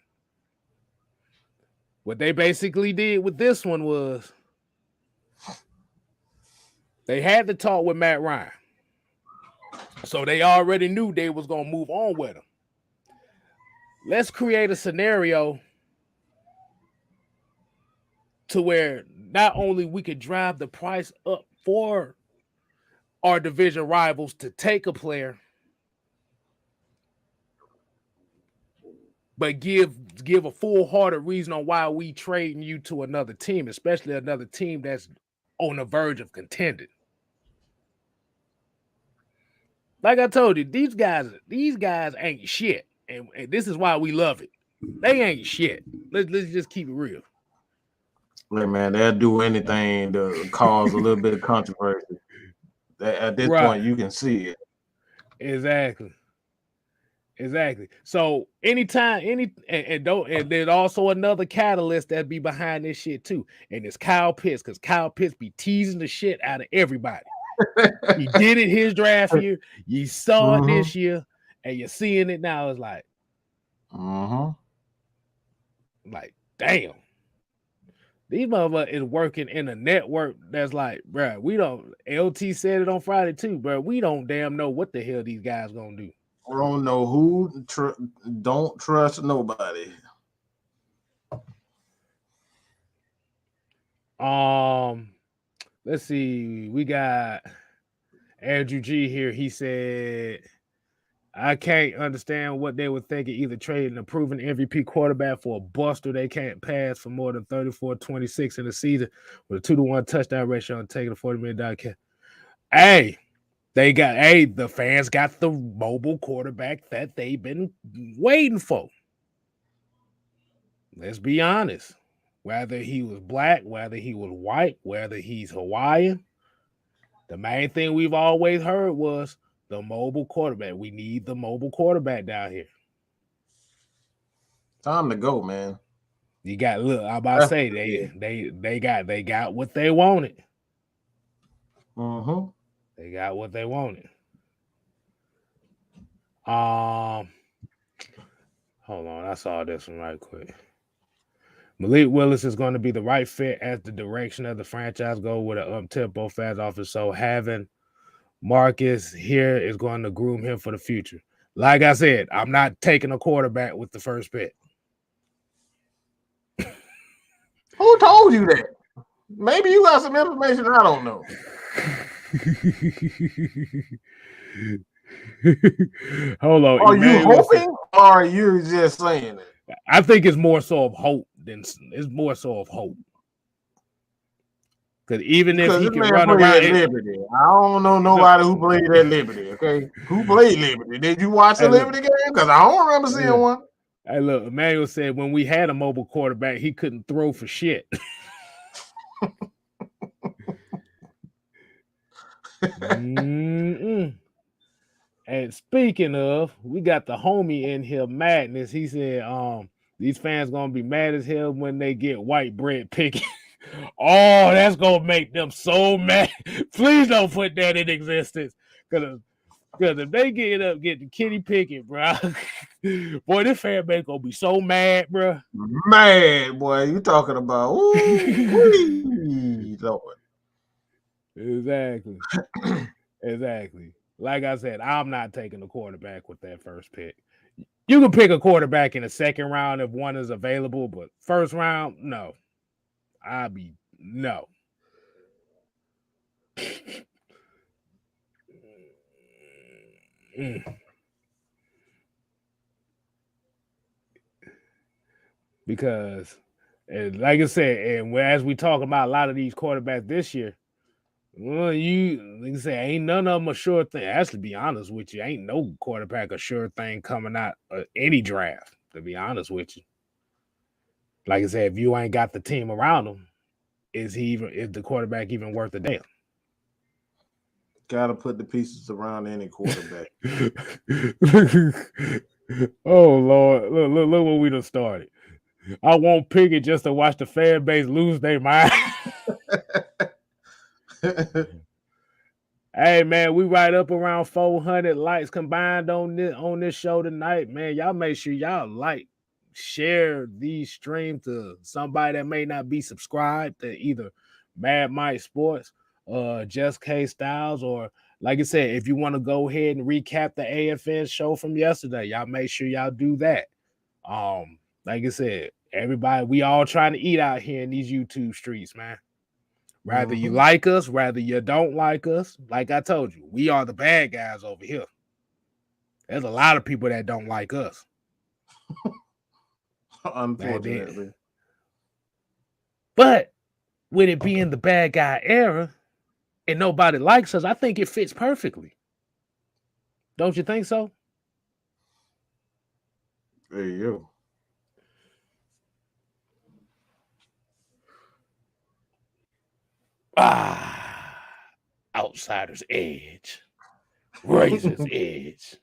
what they basically did with this one was they had to talk with Matt Ryan. So they already knew they was going to move on with him. Let's create a scenario to where not only we could drive the price up for our division rivals to take a player, but give a full-hearted reason on why we trading you to another team, especially another team that's on the verge of contending. Like I told you, these guys ain't shit, and this is why we love it. They ain't shit. Let's just keep it real. Look, man, they'll do anything to cause a little bit of controversy. At this point, you can see it. Exactly. So anytime, and there's also another catalyst that be behind this shit too, and it's Kyle Pitts, because Kyle Pitts be teasing the shit out of everybody. He did it his draft year. You saw it this year, and you're seeing it now. It's like, like, damn. These motherfuckers is working in a network that's like, bro, we don't. LT said it on Friday too, bro. We don't damn know what the hell these guys gonna do. We don't know who. Don't trust nobody. Let's see. We got Andrew G here. He said, I can't understand what they were thinking, either trading a proven MVP quarterback for a buster they can't pass for more than 34-26 in the season with a 2-to-1 touchdown ratio and taking a $40 million cap. Hey, the fans got the mobile quarterback that they've been waiting for. Let's be honest. Whether he was black, whether he was white, whether he's Hawaiian, the main thing we've always heard was the mobile quarterback. We need the mobile quarterback down here. Time to go, man. You got look. I'm about to say they got what they wanted. They got what they wanted. Hold on, I saw this one right quick. Malik Willis is going to be the right fit as the direction of the franchise go with an up-tempo fast offense. So having Marcus here is going to groom him for the future. Like I said, I'm not taking a quarterback with the first pick. Who told you that? Maybe you got some information I don't know. Hold on. Are you hoping or are you just saying it? I think it's more so of hope than it's more so of hope. Because even if he can run around Liberty, I don't know nobody who played at Liberty. Okay, who played Liberty? Did you watch the Liberty game? Because I don't remember seeing one. Hey, look, Emmanuel said when we had a mobile quarterback, he couldn't throw for shit. And speaking of, we got the homie in here, Madness. He said, these fans gonna be mad as hell when they get white bread picking. Oh, that's gonna make them so mad. Please don't put that in existence. Because if they get the kitty picking, bro, boy, this fan base gonna be so mad, bro. Mad, boy. You talking about, ooh, Lord. Exactly. Exactly. Like I said, I'm not taking a quarterback with that first pick. You can pick a quarterback in the second round if one is available, but first round, no. No. Because, like I said, and as we talk about a lot of these quarterbacks this year, well, like I say, ain't none of them a sure thing. Actually, to be honest with you, ain't no quarterback a sure thing coming out of any draft. To be honest with you, like I said, if you ain't got the team around him, is the quarterback even worth a damn? Gotta put the pieces around any quarterback. Oh Lord, look what we done started. I won't pick it just to watch the fan base lose their mind. Hey man, we right up around 400 likes combined on this show tonight, man. Y'all make sure y'all share these streams to somebody that may not be subscribed to either Mad Mike Sports, Just K Styles, or like I said, if you want to go ahead and recap the AFN show from yesterday, y'all make sure y'all do that. Like I said, everybody, we all trying to eat out here in these YouTube streets, man. Rather you like us, rather you don't like us. Like I told you, we are the bad guys over here. There's a lot of people that don't like us. Unfortunately. But with it being the bad guy era and nobody likes us, I think it fits perfectly. Don't you think so? There you go. Outsider's edge. Razor's edge.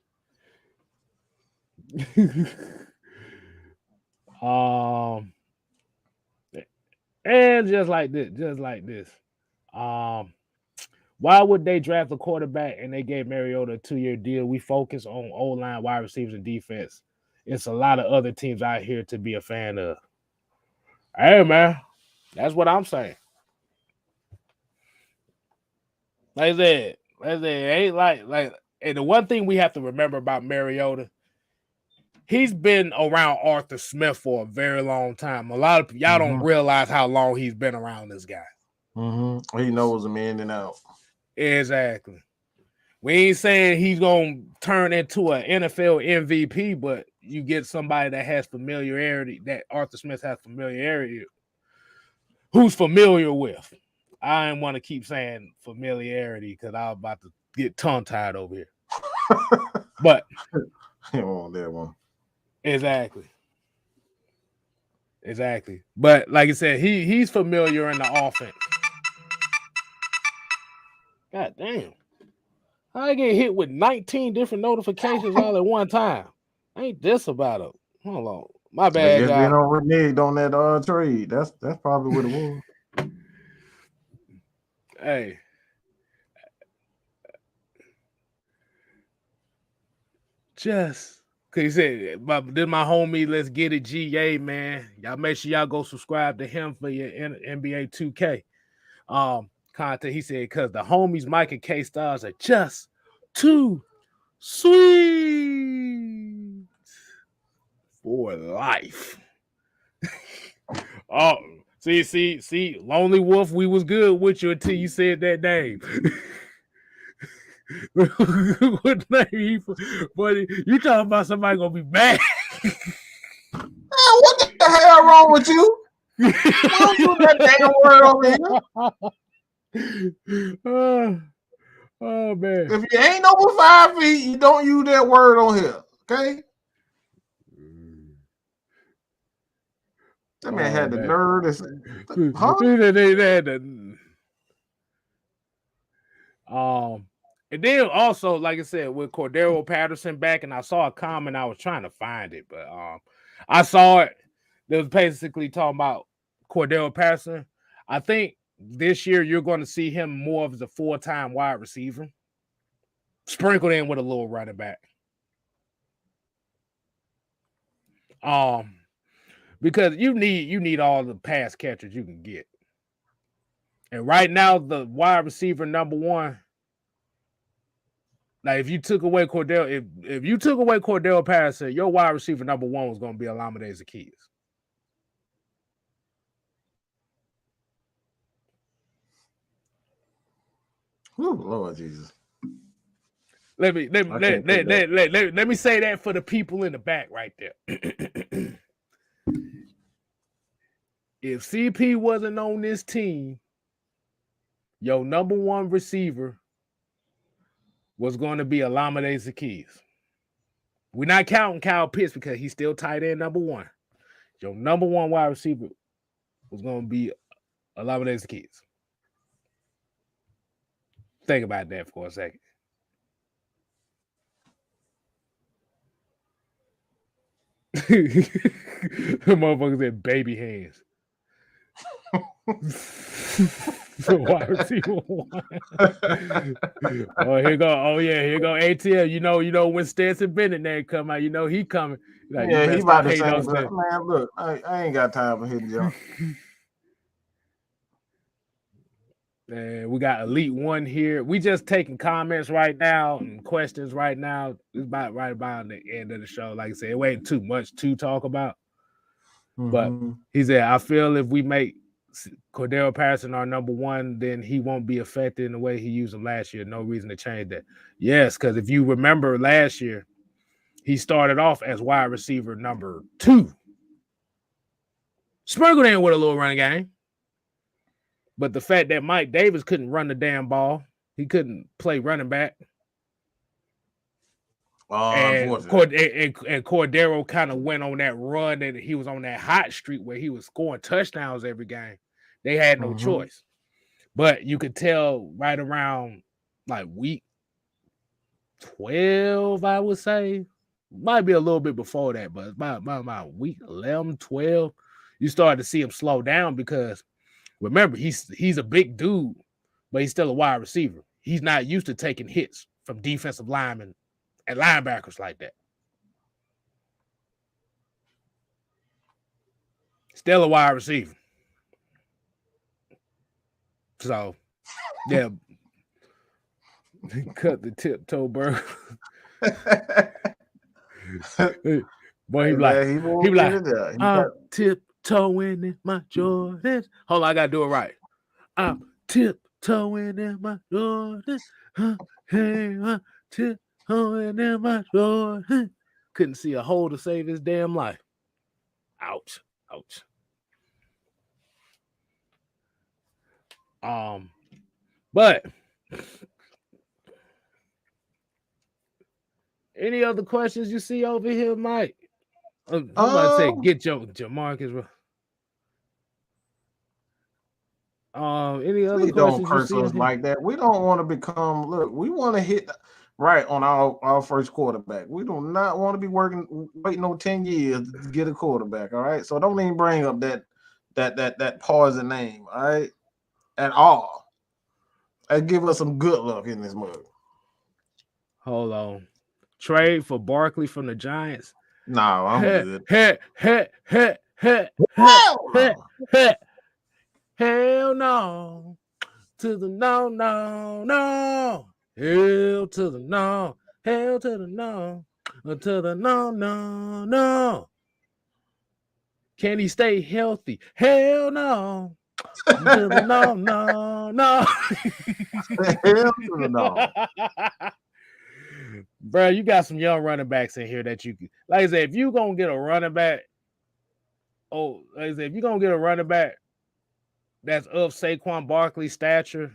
And just like this. Why would they draft a quarterback and they gave Mariota a 2-year deal? We focus on O-line, wide receivers, and defense. It's a lot of other teams out here to be a fan of. Hey, man, that's what I'm saying. Like I said, it ain't like, and the one thing we have to remember about Mariota, he's been around Arthur Smith for a very long time. A lot of y'all don't realize how long he's been around this guy. He knows him in and out. Exactly. We ain't saying he's gonna turn into an NFL MVP, but you get somebody that has familiarity, that Arthur Smith has familiarity, who's familiar with. I didn't want to keep saying familiarity because I was about to get tongue-tied over here. But oh, that one. Exactly. But like I said, he's familiar in the offense. God damn. I get hit with 19 different notifications all at one time. Ain't this about it? Hold on. My bad, guess y'all. they don't renege on that trade. That's probably what it was. Hey. Just cause he said, this my homie, let's get it, GA, man. Y'all make sure y'all go subscribe to him for your NBA 2K content. He said, because the homies Mike and K Stars are just too sweet for life. Oh, see, Lonely Wolf, we was good with you until you said that name. What name? Buddy, you talking about somebody gonna be mad? Man, what the hell wrong with you? Don't do that damn word over here. Oh man! If you ain't over 5 feet, you don't use that word on here. Okay? That man had the nerve to say, huh? And then also, like I said, with Cordero Patterson back, and I saw a comment, I was trying to find it, but I saw it. They was basically talking about Cordero Patterson. I think this year you're going to see him more of as a full-time wide receiver, sprinkled in with a little running back. Because you need all the pass catchers you can get. And right now, the wide receiver number one, like if you took away Cordell, if you took away Cordell Patterson, your wide receiver number one was going to be Olamide Zaccheaus. Oh, Lord Jesus. Let me say that for the people in the back right there. If CP wasn't on this team, your number one receiver was going to be Olamide Zaccheaus. We're not counting Kyle Pitts because he's still tight end number one. Your number one wide receiver was going to be Olamide Zaccheaus. Think about that for a second. The motherfucker said baby hands. Wide receiver one. Oh, here go. Oh yeah, here go ATL. You know when Stetson Bennett name come out, he coming. Like, yeah, he about to say, man, look, I ain't got time for him, John. And we got Elite One here. We just taking comments right now and questions right now. It's about right about the end of the show. Like I said, it ain't too much to talk about. Mm-hmm. But he said, I feel if we make Cordero Patterson our number one, then he won't be affected in the way he used him last year. No reason to change that. Yes, because if you remember last year, he started off as wide receiver number 2. Sprinkled in with a little running game. But the fact that Mike Davis couldn't run the damn ball, he couldn't play running back. And Cordero kind of went on that run, and he was on that hot streak where he was scoring touchdowns every game. They had no choice. But you could tell right around like week 12, I would say. Might be a little bit before that, but about week 11, 12, you started to see him slow down because remember, he's a big dude, but he's still a wide receiver. He's not used to taking hits from defensive linemen and linebackers like that. Still a wide receiver. So, yeah. Cut the tiptoe burger. Boy, he be like, I'm tiptoeing in my Jordans. Hold on, I gotta do it right. I'm tiptoeing in my Jordans. Hey, I'm tiptoeing in my Jordans. Couldn't see a hole to save his damn life. Ouch. But any other questions you see over here, Mike? I'm about to say, get Jamarcus. Any other questions you see us like that? We don't want to become. Look, we want to hit right on our first quarterback. We do not want to be waiting on 10 years to get a quarterback. All right, so don't even bring up that poison name. All right, at all. And give us some good luck in this mug. Hold on. Trade for Barkley from the Giants? No, I'm good. Hell no. To the no. Hell to the no. Hell to the no. To the no. Can he stay healthy? Hell no. To the no. Hell to the no. Bro, you got some young running backs in here that you can, like I said, if you're gonna get a running back, if you're gonna get a running back that's of Saquon Barkley's stature,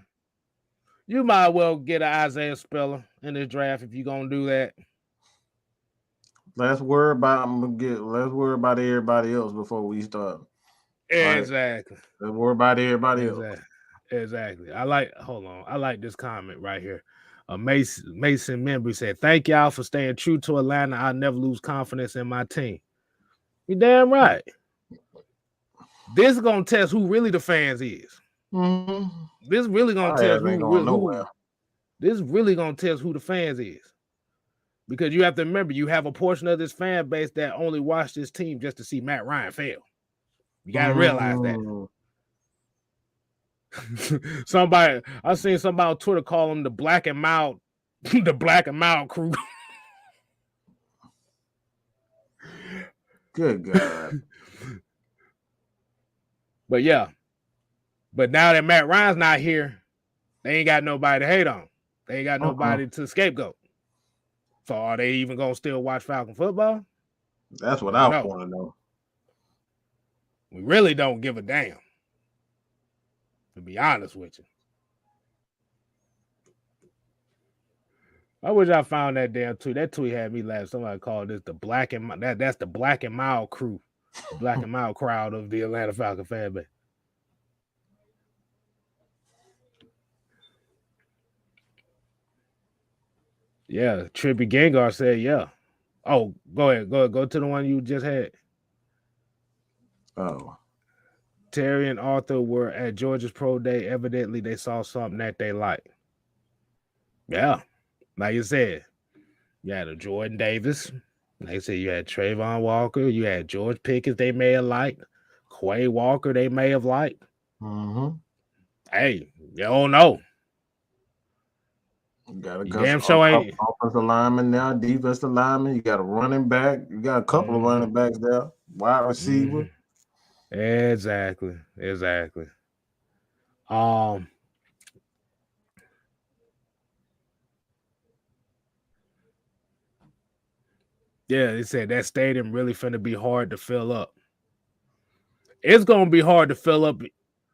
you might well get an Isaiah Spiller in this draft if you're gonna do that. Let's worry about everybody else before we start. Exactly. Right? Let's worry about everybody else. Exactly. I like this comment right here. A Mason member said, "Thank y'all for staying true to Atlanta. I'll never lose confidence in my team." You damn right. This is gonna test who really the fans is. Mm-hmm. This really gonna My ass test ain't going nowhere. This really gonna test who the fans is. Because you have to remember, you have a portion of this fan base that only watched this team just to see Matt Ryan fail. You gotta realize that. I seen somebody on Twitter call them the black and mild, the black and mild crew. Good God. But yeah. But now that Matt Ryan's not here, they ain't got nobody to hate on. They ain't got nobody to scapegoat. So are they even gonna still watch Falcon football? That's what I want to know. We really don't give a damn, to be honest with you. I wish I found that damn tweet. That tweet had me laugh. Somebody called this the black and that's the black and mild crew, the black and mild crowd of the Atlanta Falcon fan base. Yeah, Trippy Gengar said, yeah. Oh, go ahead. Go to the one you just had. Oh. Terry and Arthur were at Georgia's Pro Day. Evidently, they saw something that they liked. Yeah. Like you said, you had a Jordan Davis. Like I said, you had Trayvon Walker. You had George Pickens they may have liked. Quay Walker they may have liked. Mm-hmm. Hey, you don't know. You got a damn show ain't offensive lineman now, defensive lineman. You got a running back. You got a couple of running backs there. Wide receiver. Exactly. Yeah, they said that stadium really finna be hard to fill up. It's gonna be hard to fill up,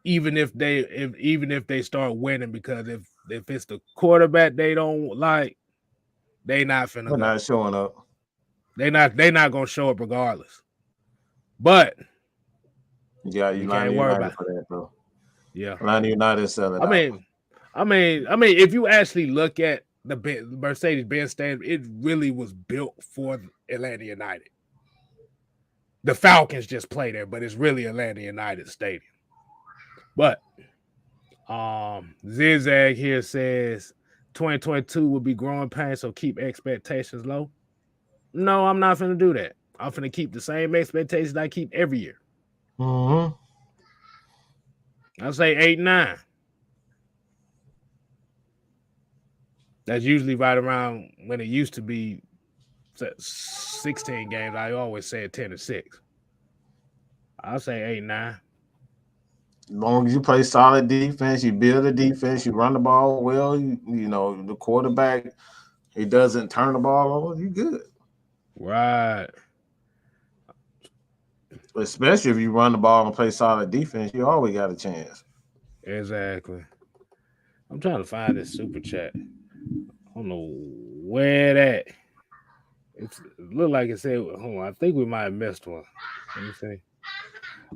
even if they start winning, because if it's the quarterback they don't like, they not finna. They're not showing up. They not gonna show up regardless. But yeah, you can't worry about for that though. Yeah, Atlanta United sell it. I mean, if you actually look at the Mercedes-Benz Stadium, it really was built for Atlanta United. The Falcons just play there, but it's really Atlanta United Stadium. But Zigzag here says 2022 will be growing pains, so keep expectations low. No, I'm not finna do that. I'm finna keep the same expectations I keep every year. Mm-hmm. I'll say 8-9. That's usually right around when it used to be 16 games. I always say 10-6. I'll say 8-9. As long as you play solid defense, you build a defense, you run the ball well, you know, the quarterback, he doesn't turn the ball over, you good. Right. Especially if you run the ball and play solid defense, you always got a chance. Exactly. I'm trying to find this super chat. I don't know where that. It looked like it said, hold on, I think we might have missed one. Let me see.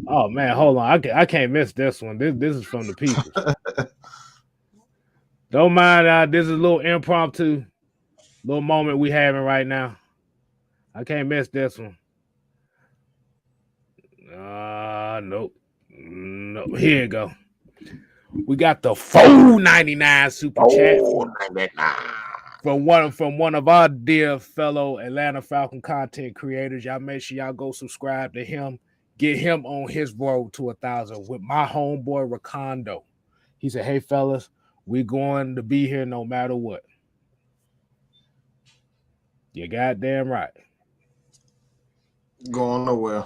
Oh man, hold on. I can't miss this one. This is from the people. Don't mind, this is a little impromptu, little moment we having right now. I can't miss this one. Nope. Here you go. We got the $4.99 super chat from one of our dear fellow Atlanta Falcon content creators. Y'all make sure y'all go subscribe to him. Get him on his road to 1,000 with my homeboy Rakondo. He said, "Hey fellas, we going to be here no matter what." You goddamn right. Going nowhere.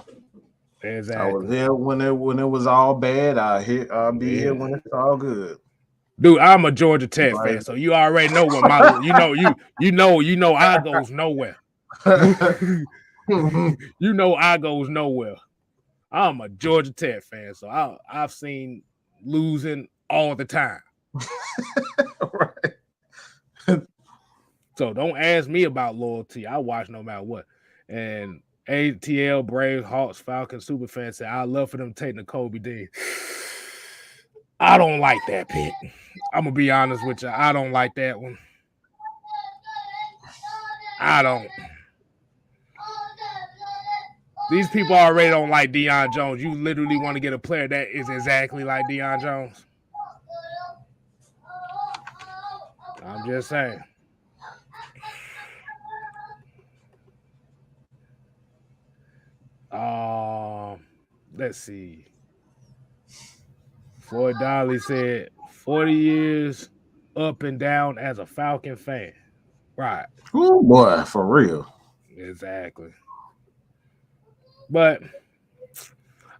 Exactly. I was here when it was all bad. I'll be here when it's all good. Dude, I'm a Georgia Tech fan, so you already know what my you know I goes nowhere. You know I goes nowhere. I'm a Georgia Tech fan, so I've seen losing all the time. Right. So don't ask me about loyalty. I watch no matter what. And ATL, Braves, Hawks, Falcons, Superfans said, "I'd love for them to take N'Kobe Dean." I don't like that pick. I'm gonna be honest with you. I don't like that one. I don't. These people already don't like Deion Jones. You literally want to get a player that is exactly like Deion Jones. I'm just saying. Let's see. Floyd Dolly said 40 years up and down as a Falcon fan. Right. Oh boy, for real. Exactly. But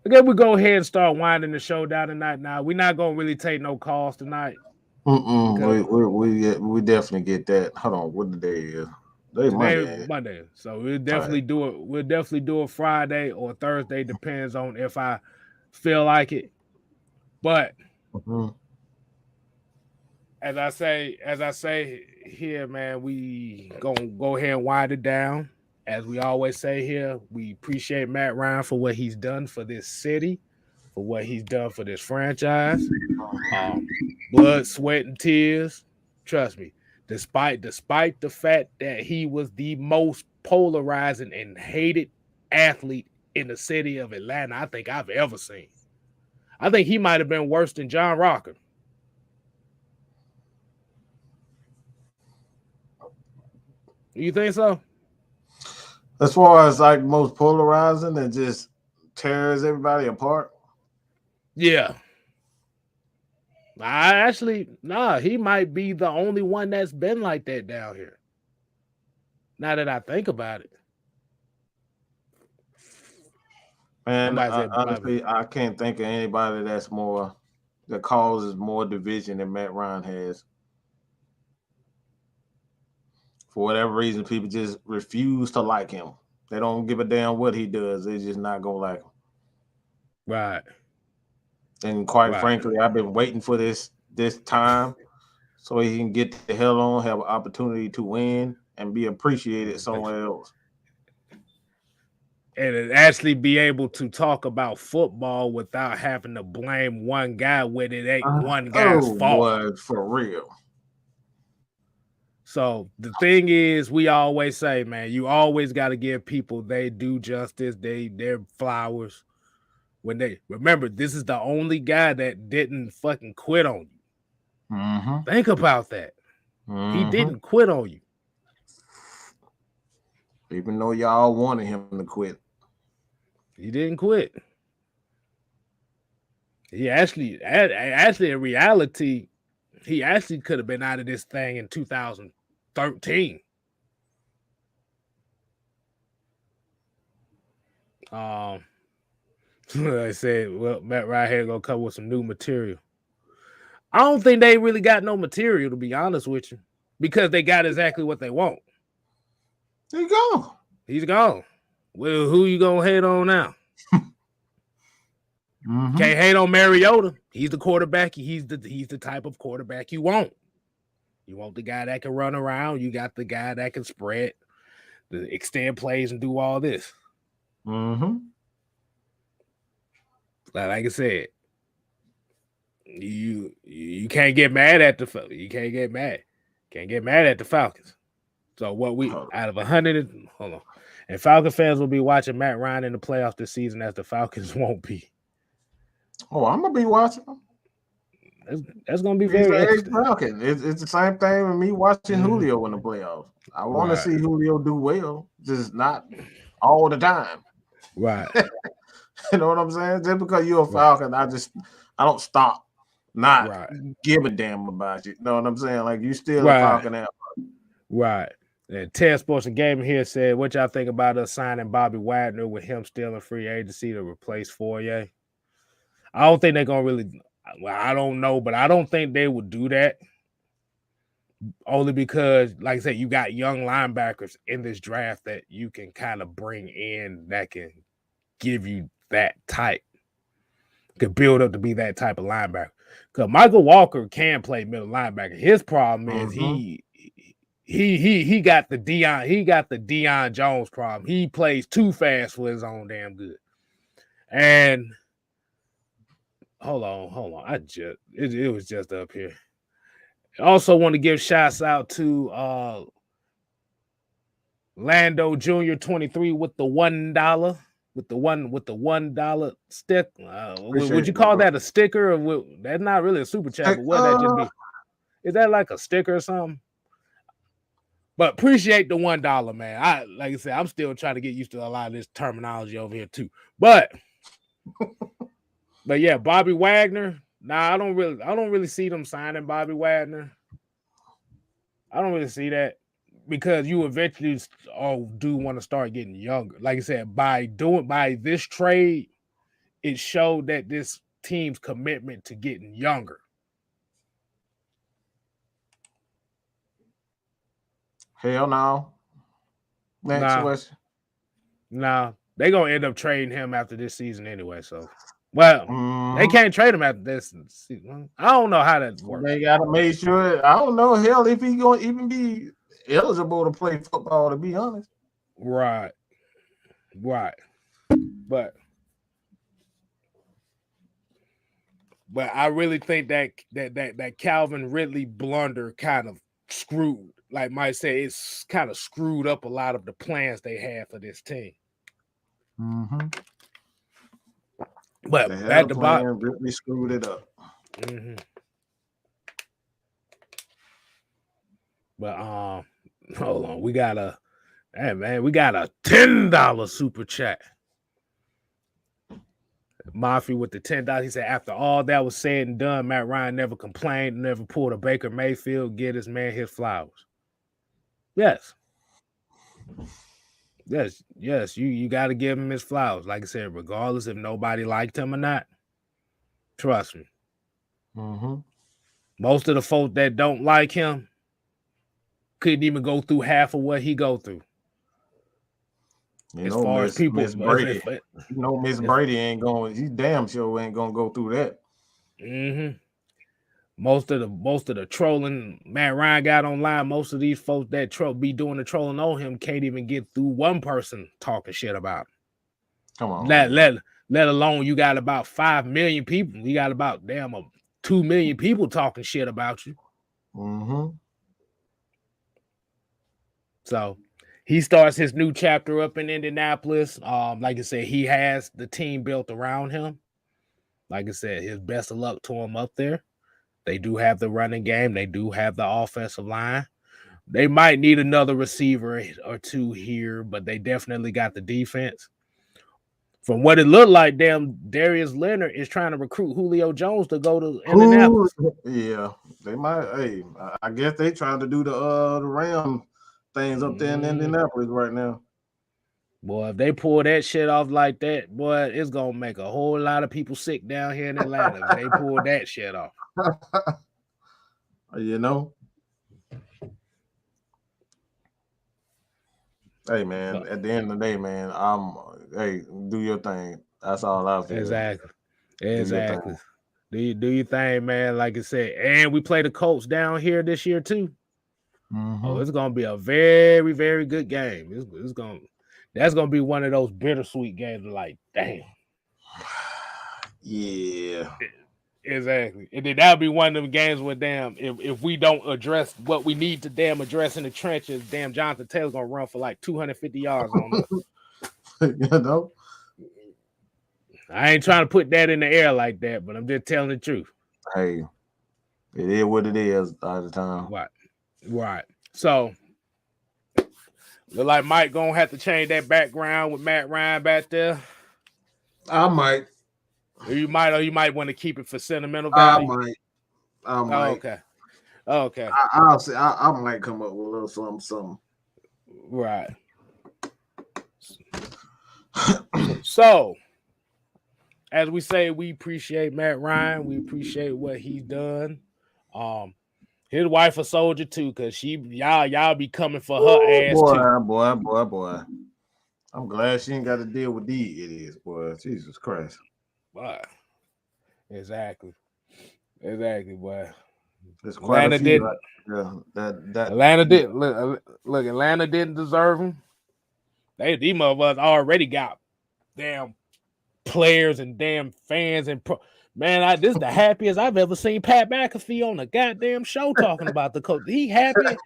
I guess we go ahead and start winding the show down tonight. Now we're not gonna really take no calls tonight. Because We definitely get that. Hold on, what the day is? Today today Monday. Monday. So we'll All definitely right. do it. We'll definitely do it Friday or Thursday, depends on if I feel like it. But Mhm. as I say here, man, we gonna go ahead and wind it down. As we always say here, we appreciate Matt Ryan for what he's done for this city, for what he's done for this franchise. Blood, sweat, and tears. Trust me, despite the fact that he was the most polarizing and hated athlete in the city of Atlanta, I think I've ever seen. I think he might have been worse than John Rocker. You think so? As far as like most polarizing and just tears everybody apart. Yeah. He might be the only one that's been like that down here. Now that I think about it. And Somebody said Bobby. honestly, I can't think of anybody that causes more division than Matt Ryan has. For whatever reason, people just refuse to like him. They don't give a damn what he does. They're just not gonna like him. Right. And quite Right. frankly, I've been waiting for this time so he can get the hell on, have an opportunity to win, and be appreciated somewhere else. And actually be able to talk about football without having to blame one guy when it ain't one guy's Oh fault. boy, for real. So the thing is, we always say, man, you always got to give people they do justice, their flowers. When they remember, this is the only guy that didn't fucking quit on you. Mm-hmm. Think about that. Mm-hmm. He didn't quit on you. Even though y'all wanted him to quit. He didn't quit. He actually in reality, he actually could have been out of this thing in 2013. I said, well, Matt right here gonna come with some new material. I don't think they really got no material, to be honest with you, because they got exactly what they want. There you go. He's gone. Well, who you gonna hate on now? Mm-hmm. Can't hate on Mariota. He's the quarterback. He's the type of quarterback you want. You want the guy that can run around. You got the guy that can spread, the extend plays, and do all this. Mm-hmm. Like I said, you can't get mad at you can't get mad at the Falcons. So what we out of 100, hold on, and Falcon fans will be watching Matt Ryan in the playoffs this season, as the Falcons won't be. Oh, I'm gonna be watching them. That's gonna be very interesting. Falcon. It's the same thing with me watching Julio in the playoffs. I want to see Julio do well, just not all the time. Right. You know what I'm saying? Just because you're a Falcon, I don't stop not give a damn about you. You know what I'm saying? Like you still a Falcon out. Right. And Ted Sports and Gaming here said, what y'all think about us signing Bobby Wagner with him still in free agency to replace Fourier? I don't think they're gonna really. Well, I don't know, but I don't think they would do that. Only because, like I said, you got young linebackers in this draft that you can kind of bring in that can give you that type, could build up to be that type of linebacker. Because Michael Walker can play middle linebacker. His problem is he got the Deion Jones problem. He plays too fast for his own damn good. And hold on. It was just up here. I also want to give shouts out to Lando Jr. 23 with the $1. With the $1 stick. Would you call that a sticker? Or that's not really a super chat, but what that just be? Is that like a sticker or something? But appreciate the $1, man. Like I said, I'm still trying to get used to a lot of this terminology over here too. But yeah, Bobby Wagner. Nah, I don't really see them signing Bobby Wagner. I don't really see that because you eventually do want to start getting younger. Like I said, by this trade, it showed that this team's commitment to getting younger. Hell no. Next question. Nah, they're gonna end up trading him after this season anyway. So, they can't trade him after this season. I don't know how that works. They gotta make sure. I don't know, hell, if he's gonna even be eligible to play football. To be honest, right. But I really think that Calvin Ridley blunder kind of screwed. Like Mike said, it's kind of screwed up a lot of the plans they had for this team. Mm-hmm. But at the bottom, really screwed it up. Mm-hmm. But hold on, we got a $10 super chat. Mafia with the $10. He said, after all that was said and done, Matt Ryan never complained, never pulled a Baker Mayfield, get his man his flowers. Yes. You got to give him his flowers. Like I said, regardless if nobody liked him or not, trust me. Mm-hmm. Most of the folk that don't like him couldn't even go through half of what he go through. As far as people, Miss Brady, Miss Brady ain't going. He damn sure ain't gonna go through that. Mm-hmm. Most of the trolling Matt Ryan got online. Most of these folks that be doing the trolling on him can't even get through one person talking shit about him. Come on, let alone you got about 5 million people. You got about 2 million people talking shit about you. Mm-hmm. So he starts his new chapter up in Indianapolis. Like I said, he has the team built around him. Like I said, his best of luck to him up there. They do have the running game. They do have the offensive line. They might need another receiver or two here, but they definitely got the defense. From what it looked like, Darius Leonard is trying to recruit Julio Jones to go to Indianapolis. Yeah, they might. Hey, I guess they trying to do the Ram things up there in Indianapolis right now. Boy, if they pull that shit off like that, boy, it's gonna make a whole lot of people sick down here in Atlanta if they pull that shit off. You know. Hey man, at the end of the day, man, hey, do your thing. That's all I feel. Exactly. Do your thing, man. Like I said, and we play the Colts down here this year too. Mm-hmm. Oh, it's gonna be a very, very good game. That's gonna be one of those bittersweet games. Like, damn. Yeah. Exactly. And then that'll be one of them games where if we don't address what we need to address in the trenches, Jonathan Taylor's gonna run for like 250 yards on us. You know? I ain't trying to put that in the air like that, but I'm just telling the truth. Hey, it is what it is all the time. Right. So look like Mike gonna have to change that background with Matt Ryan back there. I might. Or you might want to keep it for sentimental value. I might. Oh, okay. I'll say I might come up with a little something. Right. So, as we say, we appreciate Matt Ryan. We appreciate what he's done. His wife a soldier too, cause y'all be coming for her ass too. Boy. I'm glad she ain't got to deal with these idiots, boy. Jesus Christ. Wow. Exactly, boy. Atlanta did. Atlanta did. Look, Atlanta didn't deserve him. These motherfuckers already got damn players and damn fans and man. This is the happiest I've ever seen Pat McAfee on a goddamn show talking about the Colts. He happy.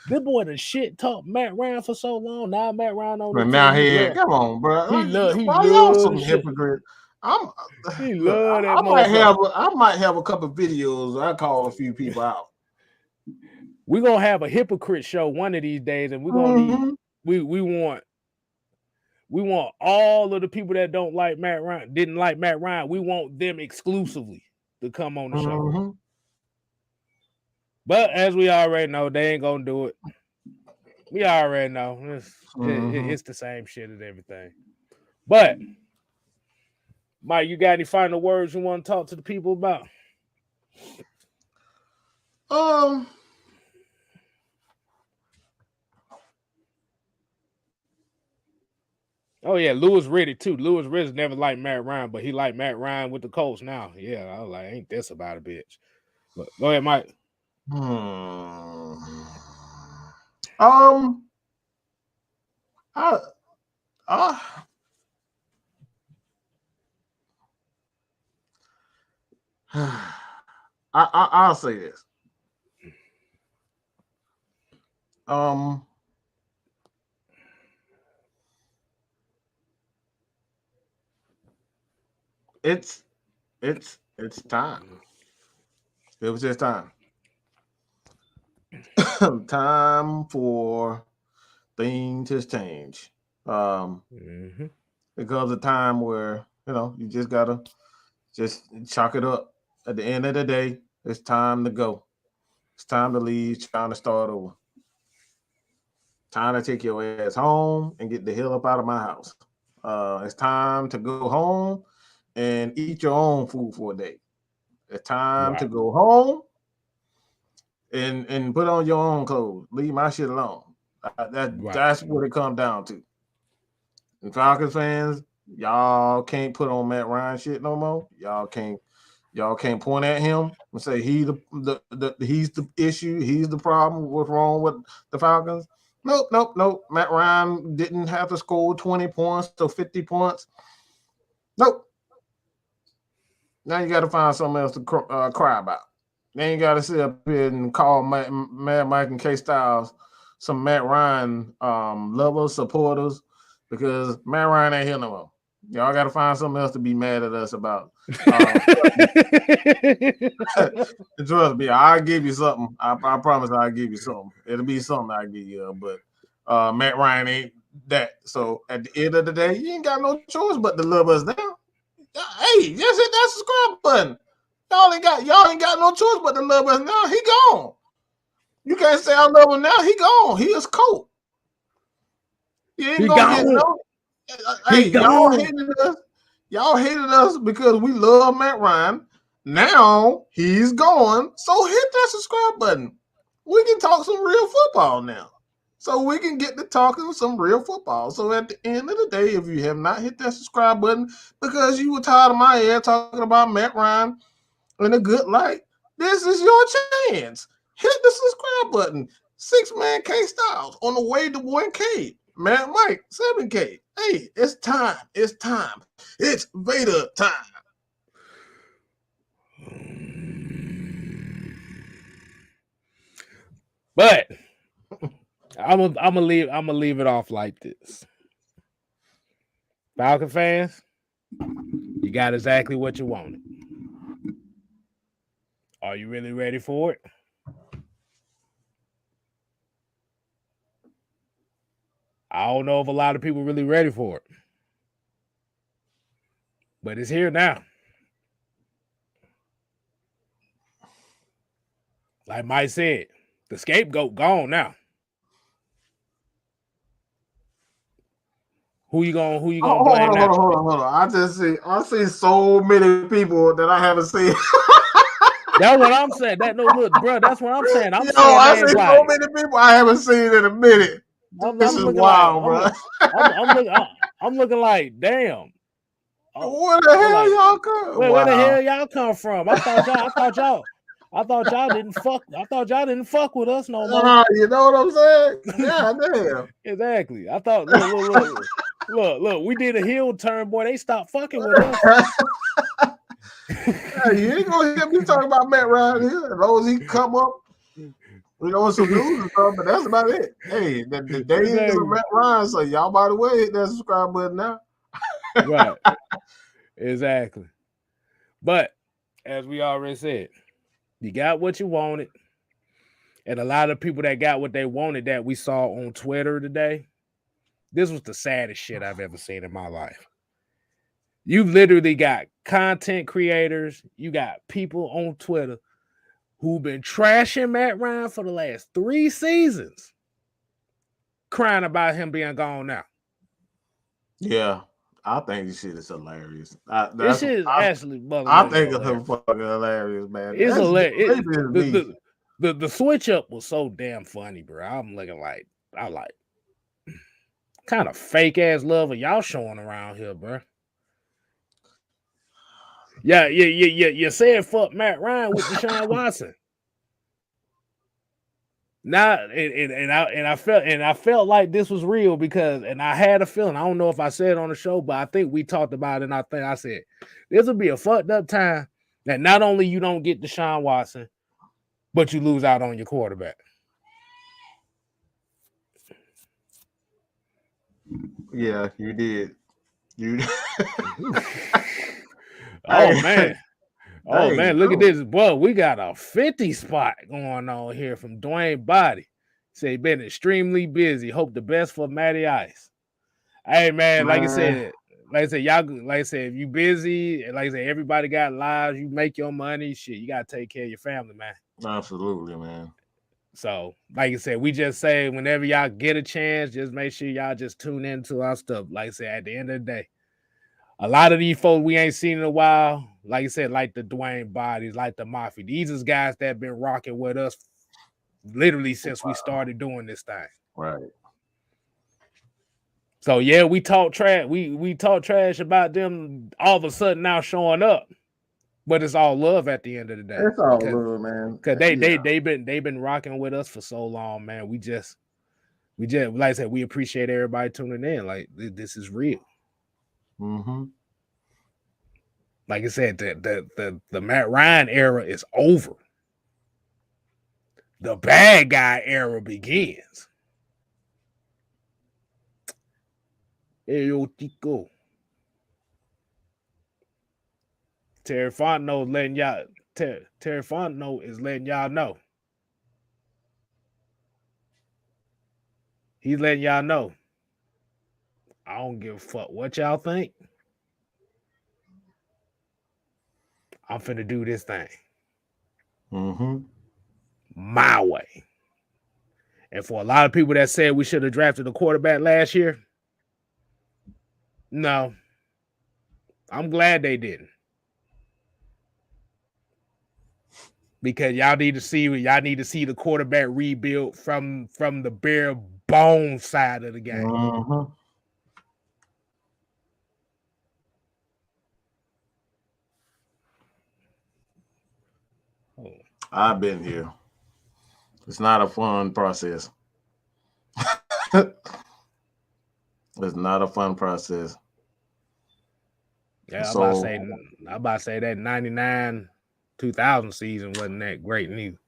This boy done shit talk Matt Ryan for so long. Now Matt Ryan on the But team. now come on, bro. He Why y'all love some the shit. hypocrite? He Look, love that I motherfucker. might have a couple of videos where I call a few people out. We're gonna have a hypocrite show one of these days, and we're gonna need we want all of the people that didn't like Matt Ryan. We want them exclusively to come on the show. But as we already know, they ain't gonna do it. We already know it's the same shit as everything. But Mike, you got any final words you want to talk to the people about? Oh yeah, Louis Riddick too. Louis Riddick never liked Matt Ryan, but he liked Matt Ryan with the Colts now. Yeah, I was like, ain't this about a bitch? But go ahead, Mike. I'll say this. It's time. It was just time. Time for things to change. Because of time where you just gotta just chalk it up. At the end of the day, it's time to go. It's time to leave. It's time to start over. Time to take your ass home and get the hell up out of my house. It's time to go home and eat your own food for a day. It's time to go home and put on your own clothes. Leave my shit alone. That's what it comes down to. And Falcons fans, y'all can't put on Matt Ryan shit no more. Y'all can't point at him and say he's the issue. He's the problem. What's wrong with the Falcons? Nope. Matt Ryan didn't have to score 20 points to 50 points. Nope. Now you got to find something else to cry about. Then you got to sit up here and call Mad Mike and K Styles some Matt Ryan lovers, supporters, because Matt Ryan ain't here no more. Y'all got to find something else to be mad at us about. Trust me, I'll give you something. I promise I'll give you something. It'll be something I'll give you. But Matt Ryan ain't that. So at the end of the day, you ain't got no choice but to love us now. Hey, just hit that subscribe button. Y'all ain't got no choice but to love us now. He gone. You can't say I love him now. He gone. He is cold. You ain't gonna get no. Hey, y'all hated us because we love Matt Ryan. Now he's gone. So hit that subscribe button. We can talk some real football now. So we can get to talking some real football. So at the end of the day, if you have not hit that subscribe button because you were tired of my ass talking about Matt Ryan in a good light, this is your chance. Hit the subscribe button. 6-man K Styles on the way to 1K. Matt Mike, 7K. Hey, it's time. It's time. It's Vader time. But I'm gonna leave it off like this. Falcon fans, you got exactly what you wanted. Are you really ready for it? I don't know if a lot of people are really ready for it. But it's here now. Like Mike said, the scapegoat gone now. Who you gonna blame now? Hold on. I see so many people that I haven't seen. That's what I'm saying. Look, bro, that's what I'm saying. I see so many people I haven't seen in a minute. This is wild, bro. I'm looking like, damn. Where the hell y'all come? Where the hell y'all come from? I thought y'all didn't fuck. I thought y'all didn't fuck with us no more. You know what I'm saying? Yeah, damn. Exactly. I thought. Look. We did a heel turn, boy. They stopped fucking with us. You ain't gonna hear me talking about Matt Ryan here as long as he come up We know some news and stuff, but that's about it. Hey, the days of Exactly. Matt Ryan, so y'all, by the way, hit that subscribe button now. Right. Exactly. But as we already said, you got what you wanted. And a lot of people that got what they wanted that we saw on Twitter today, this was the saddest shit I've ever seen in my life. You literally got content creators, you got people on Twitter who've been trashing Matt Ryan for the last 3 seasons, crying about him being gone now. Yeah, I think this shit is hilarious. This shit is actually I motherfucking think it's hilarious. fucking hilarious, man. It's That's hilarious. maybe me. The switch up was so damn funny, bro. I'm looking like I like kind of fake ass love of y'all showing around here, bro. Yeah, you said fuck Matt Ryan with Deshaun Watson. Now and I felt like this was real because and I had a feeling. I don't know if I said it on the show, but I think we talked about it. And I think I said this will be a fucked up time that not only you don't get Deshaun Watson, but you lose out on your quarterback. Yeah, you did. You. Oh man. Oh Hey, man, look at this. Boy, we got a 50 spot going on here from Dwayne Body. Say been extremely busy. Hope the best for Matty Ice. Hey man, like I said, y'all, like I said, if you busy, like I said, everybody got lives, you make your money, shit, you gotta take care of your family, man. Absolutely, man. So, like I said, we just say whenever y'all get a chance, just make sure y'all just tune into our stuff. Like I said, at the end of the day, a lot of these folks we ain't seen in a while, like I said, like the Dwayne Bodies, like the Mafia. These is guys that have been rocking with us literally since we started doing this thing. Right. So yeah, we talk trash. We talk trash about them all of a sudden now showing up, but it's all love at the end of the day. It's all love, man. Because they've been rocking with us for so long, man. We just like I said, we appreciate everybody tuning in. Like this is real. Mm-hmm. Like I said, the Matt Ryan era is over. The bad guy era begins. Hey, yo, Tico. Terry Fontenot is letting y'all. Terry Fontenot is letting y'all know. He's letting y'all know. I don't give a fuck what y'all think. I'm finna do this thing. Mm-hmm. My way. And for a lot of people that said we should have drafted a quarterback last year, no. I'm glad they didn't. Because y'all need to see the quarterback rebuild from the bare bone side of the game. Mm-hmm. I've been here. It's not a fun process. It's not a fun process. Yeah, I'm about to say that 99 2000 season wasn't that great neither.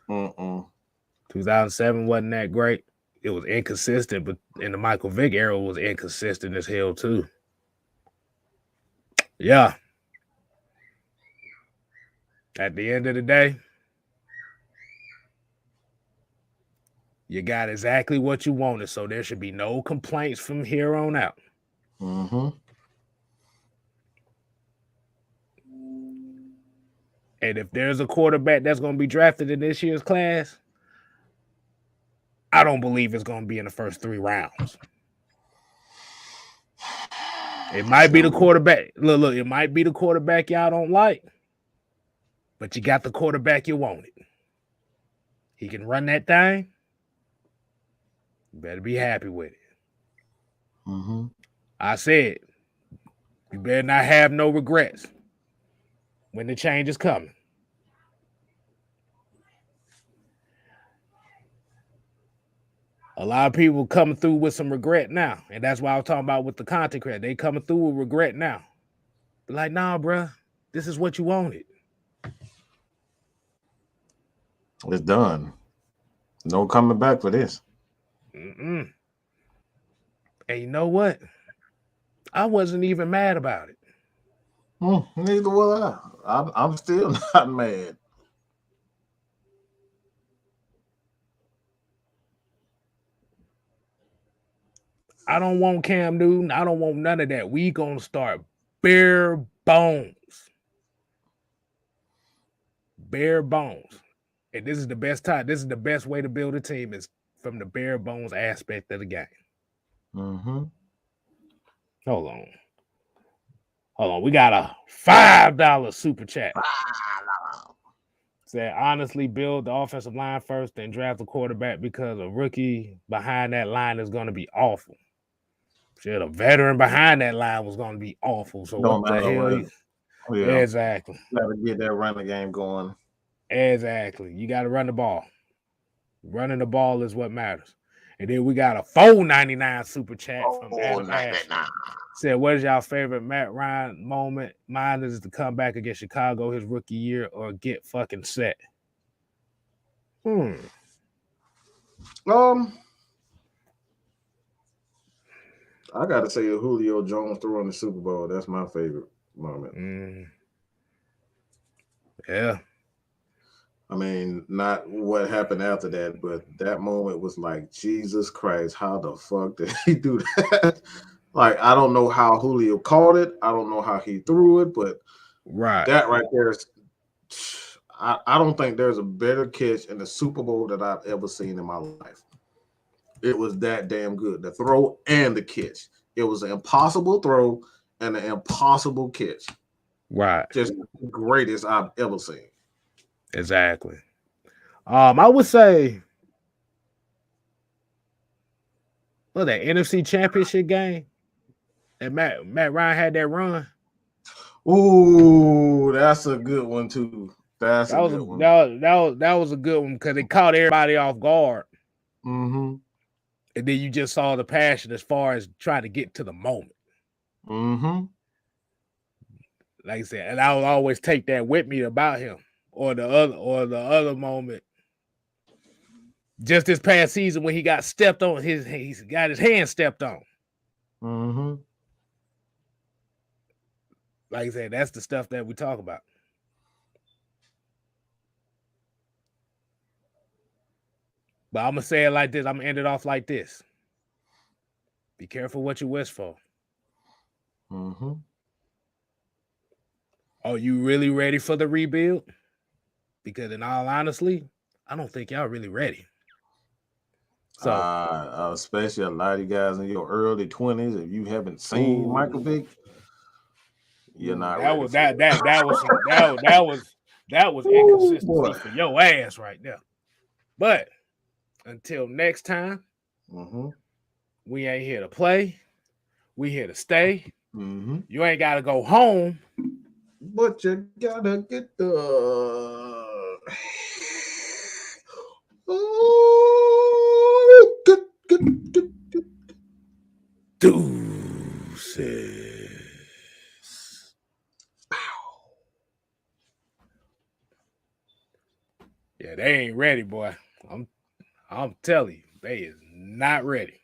2007 wasn't that great. It was inconsistent, but in the Michael Vick era was inconsistent as hell too. Yeah. At the end of the day, you got exactly what you wanted, so there should be no complaints from here on out. Mm-hmm. And if there's a quarterback that's going to be drafted in this year's class, I don't believe it's going to be in the first 3 rounds. It might be the quarterback. Look, it might be the quarterback y'all don't like, but you got the quarterback you wanted. He can run that thing. You better be happy with it. Mm-hmm. I said, you better not have no regrets when the change is coming. A lot of people coming through with some regret now. And that's why I was talking about with the content creator. They coming through with regret now. But like, nah, bro, this is what you wanted. It's done. No coming back for this. Mm-mm. And you know what? I wasn't even mad about it. Neither was I. I'm still not mad. I don't want Cam Newton. I don't want none of that. We gonna start bare bones. Bare bones. And this is the best time. This is the best way to build a team is from the bare bones aspect of the game. Mm-hmm. Hold on. Hold on. We got a $5 super chat. Said honestly, build the offensive line first, then draft a quarterback because a rookie behind that line is going to be awful. Shit, a veteran behind that line was going to be awful. So Don't what the matter hell? what. Yeah. Exactly. Gotta get that running game going. Exactly. You got to run the ball. Running the ball is what matters. And then we got a $4.99 super chat from Adam Ash. Said, what is y'all favorite Matt Ryan moment? Mine is to come back against Chicago his rookie year or get fucking set. I gotta say Julio Jones throwing the Super Bowl. That's my favorite moment. Yeah. I mean, not what happened after that, but that moment was like, Jesus Christ, how the fuck did he do that? Like, I don't know how Julio caught it. I don't know how he threw it, but that right there is, I don't think there's a better catch in the Super Bowl that I've ever seen in my life. It was that damn good. The throw and the catch. It was an impossible throw and an impossible catch. Right. Just the greatest I've ever seen. Exactly. I would say, well, that NFC Championship game that Matt Ryan had that run. Ooh, that's a good one too. That's a good one. That was a good one because it caught everybody off guard. Mm-hmm. And then you just saw the passion as far as trying to get to the moment. Mm-hmm. Like I said, and I will always take that with me about him. Or the other moment. Just this past season when he got stepped on, he's got his hand stepped on. Mm-hmm. Like I said, that's the stuff that we talk about. But I'm gonna say it like this. I'm gonna end it off like this. Be careful what you wish for. Mm-hmm. Are you really ready for the rebuild? Because in all honesty, I don't think y'all really ready. So especially a lot of you guys in your early 20s, if you haven't seen Michael Vick, you're not ready. That was inconsistency for your ass right there. But until next time, we ain't here to play. We here to stay. You ain't got to go home, but you gotta get the good. Deuces. Yeah, they ain't ready, boy. I'm telling you, they is not ready.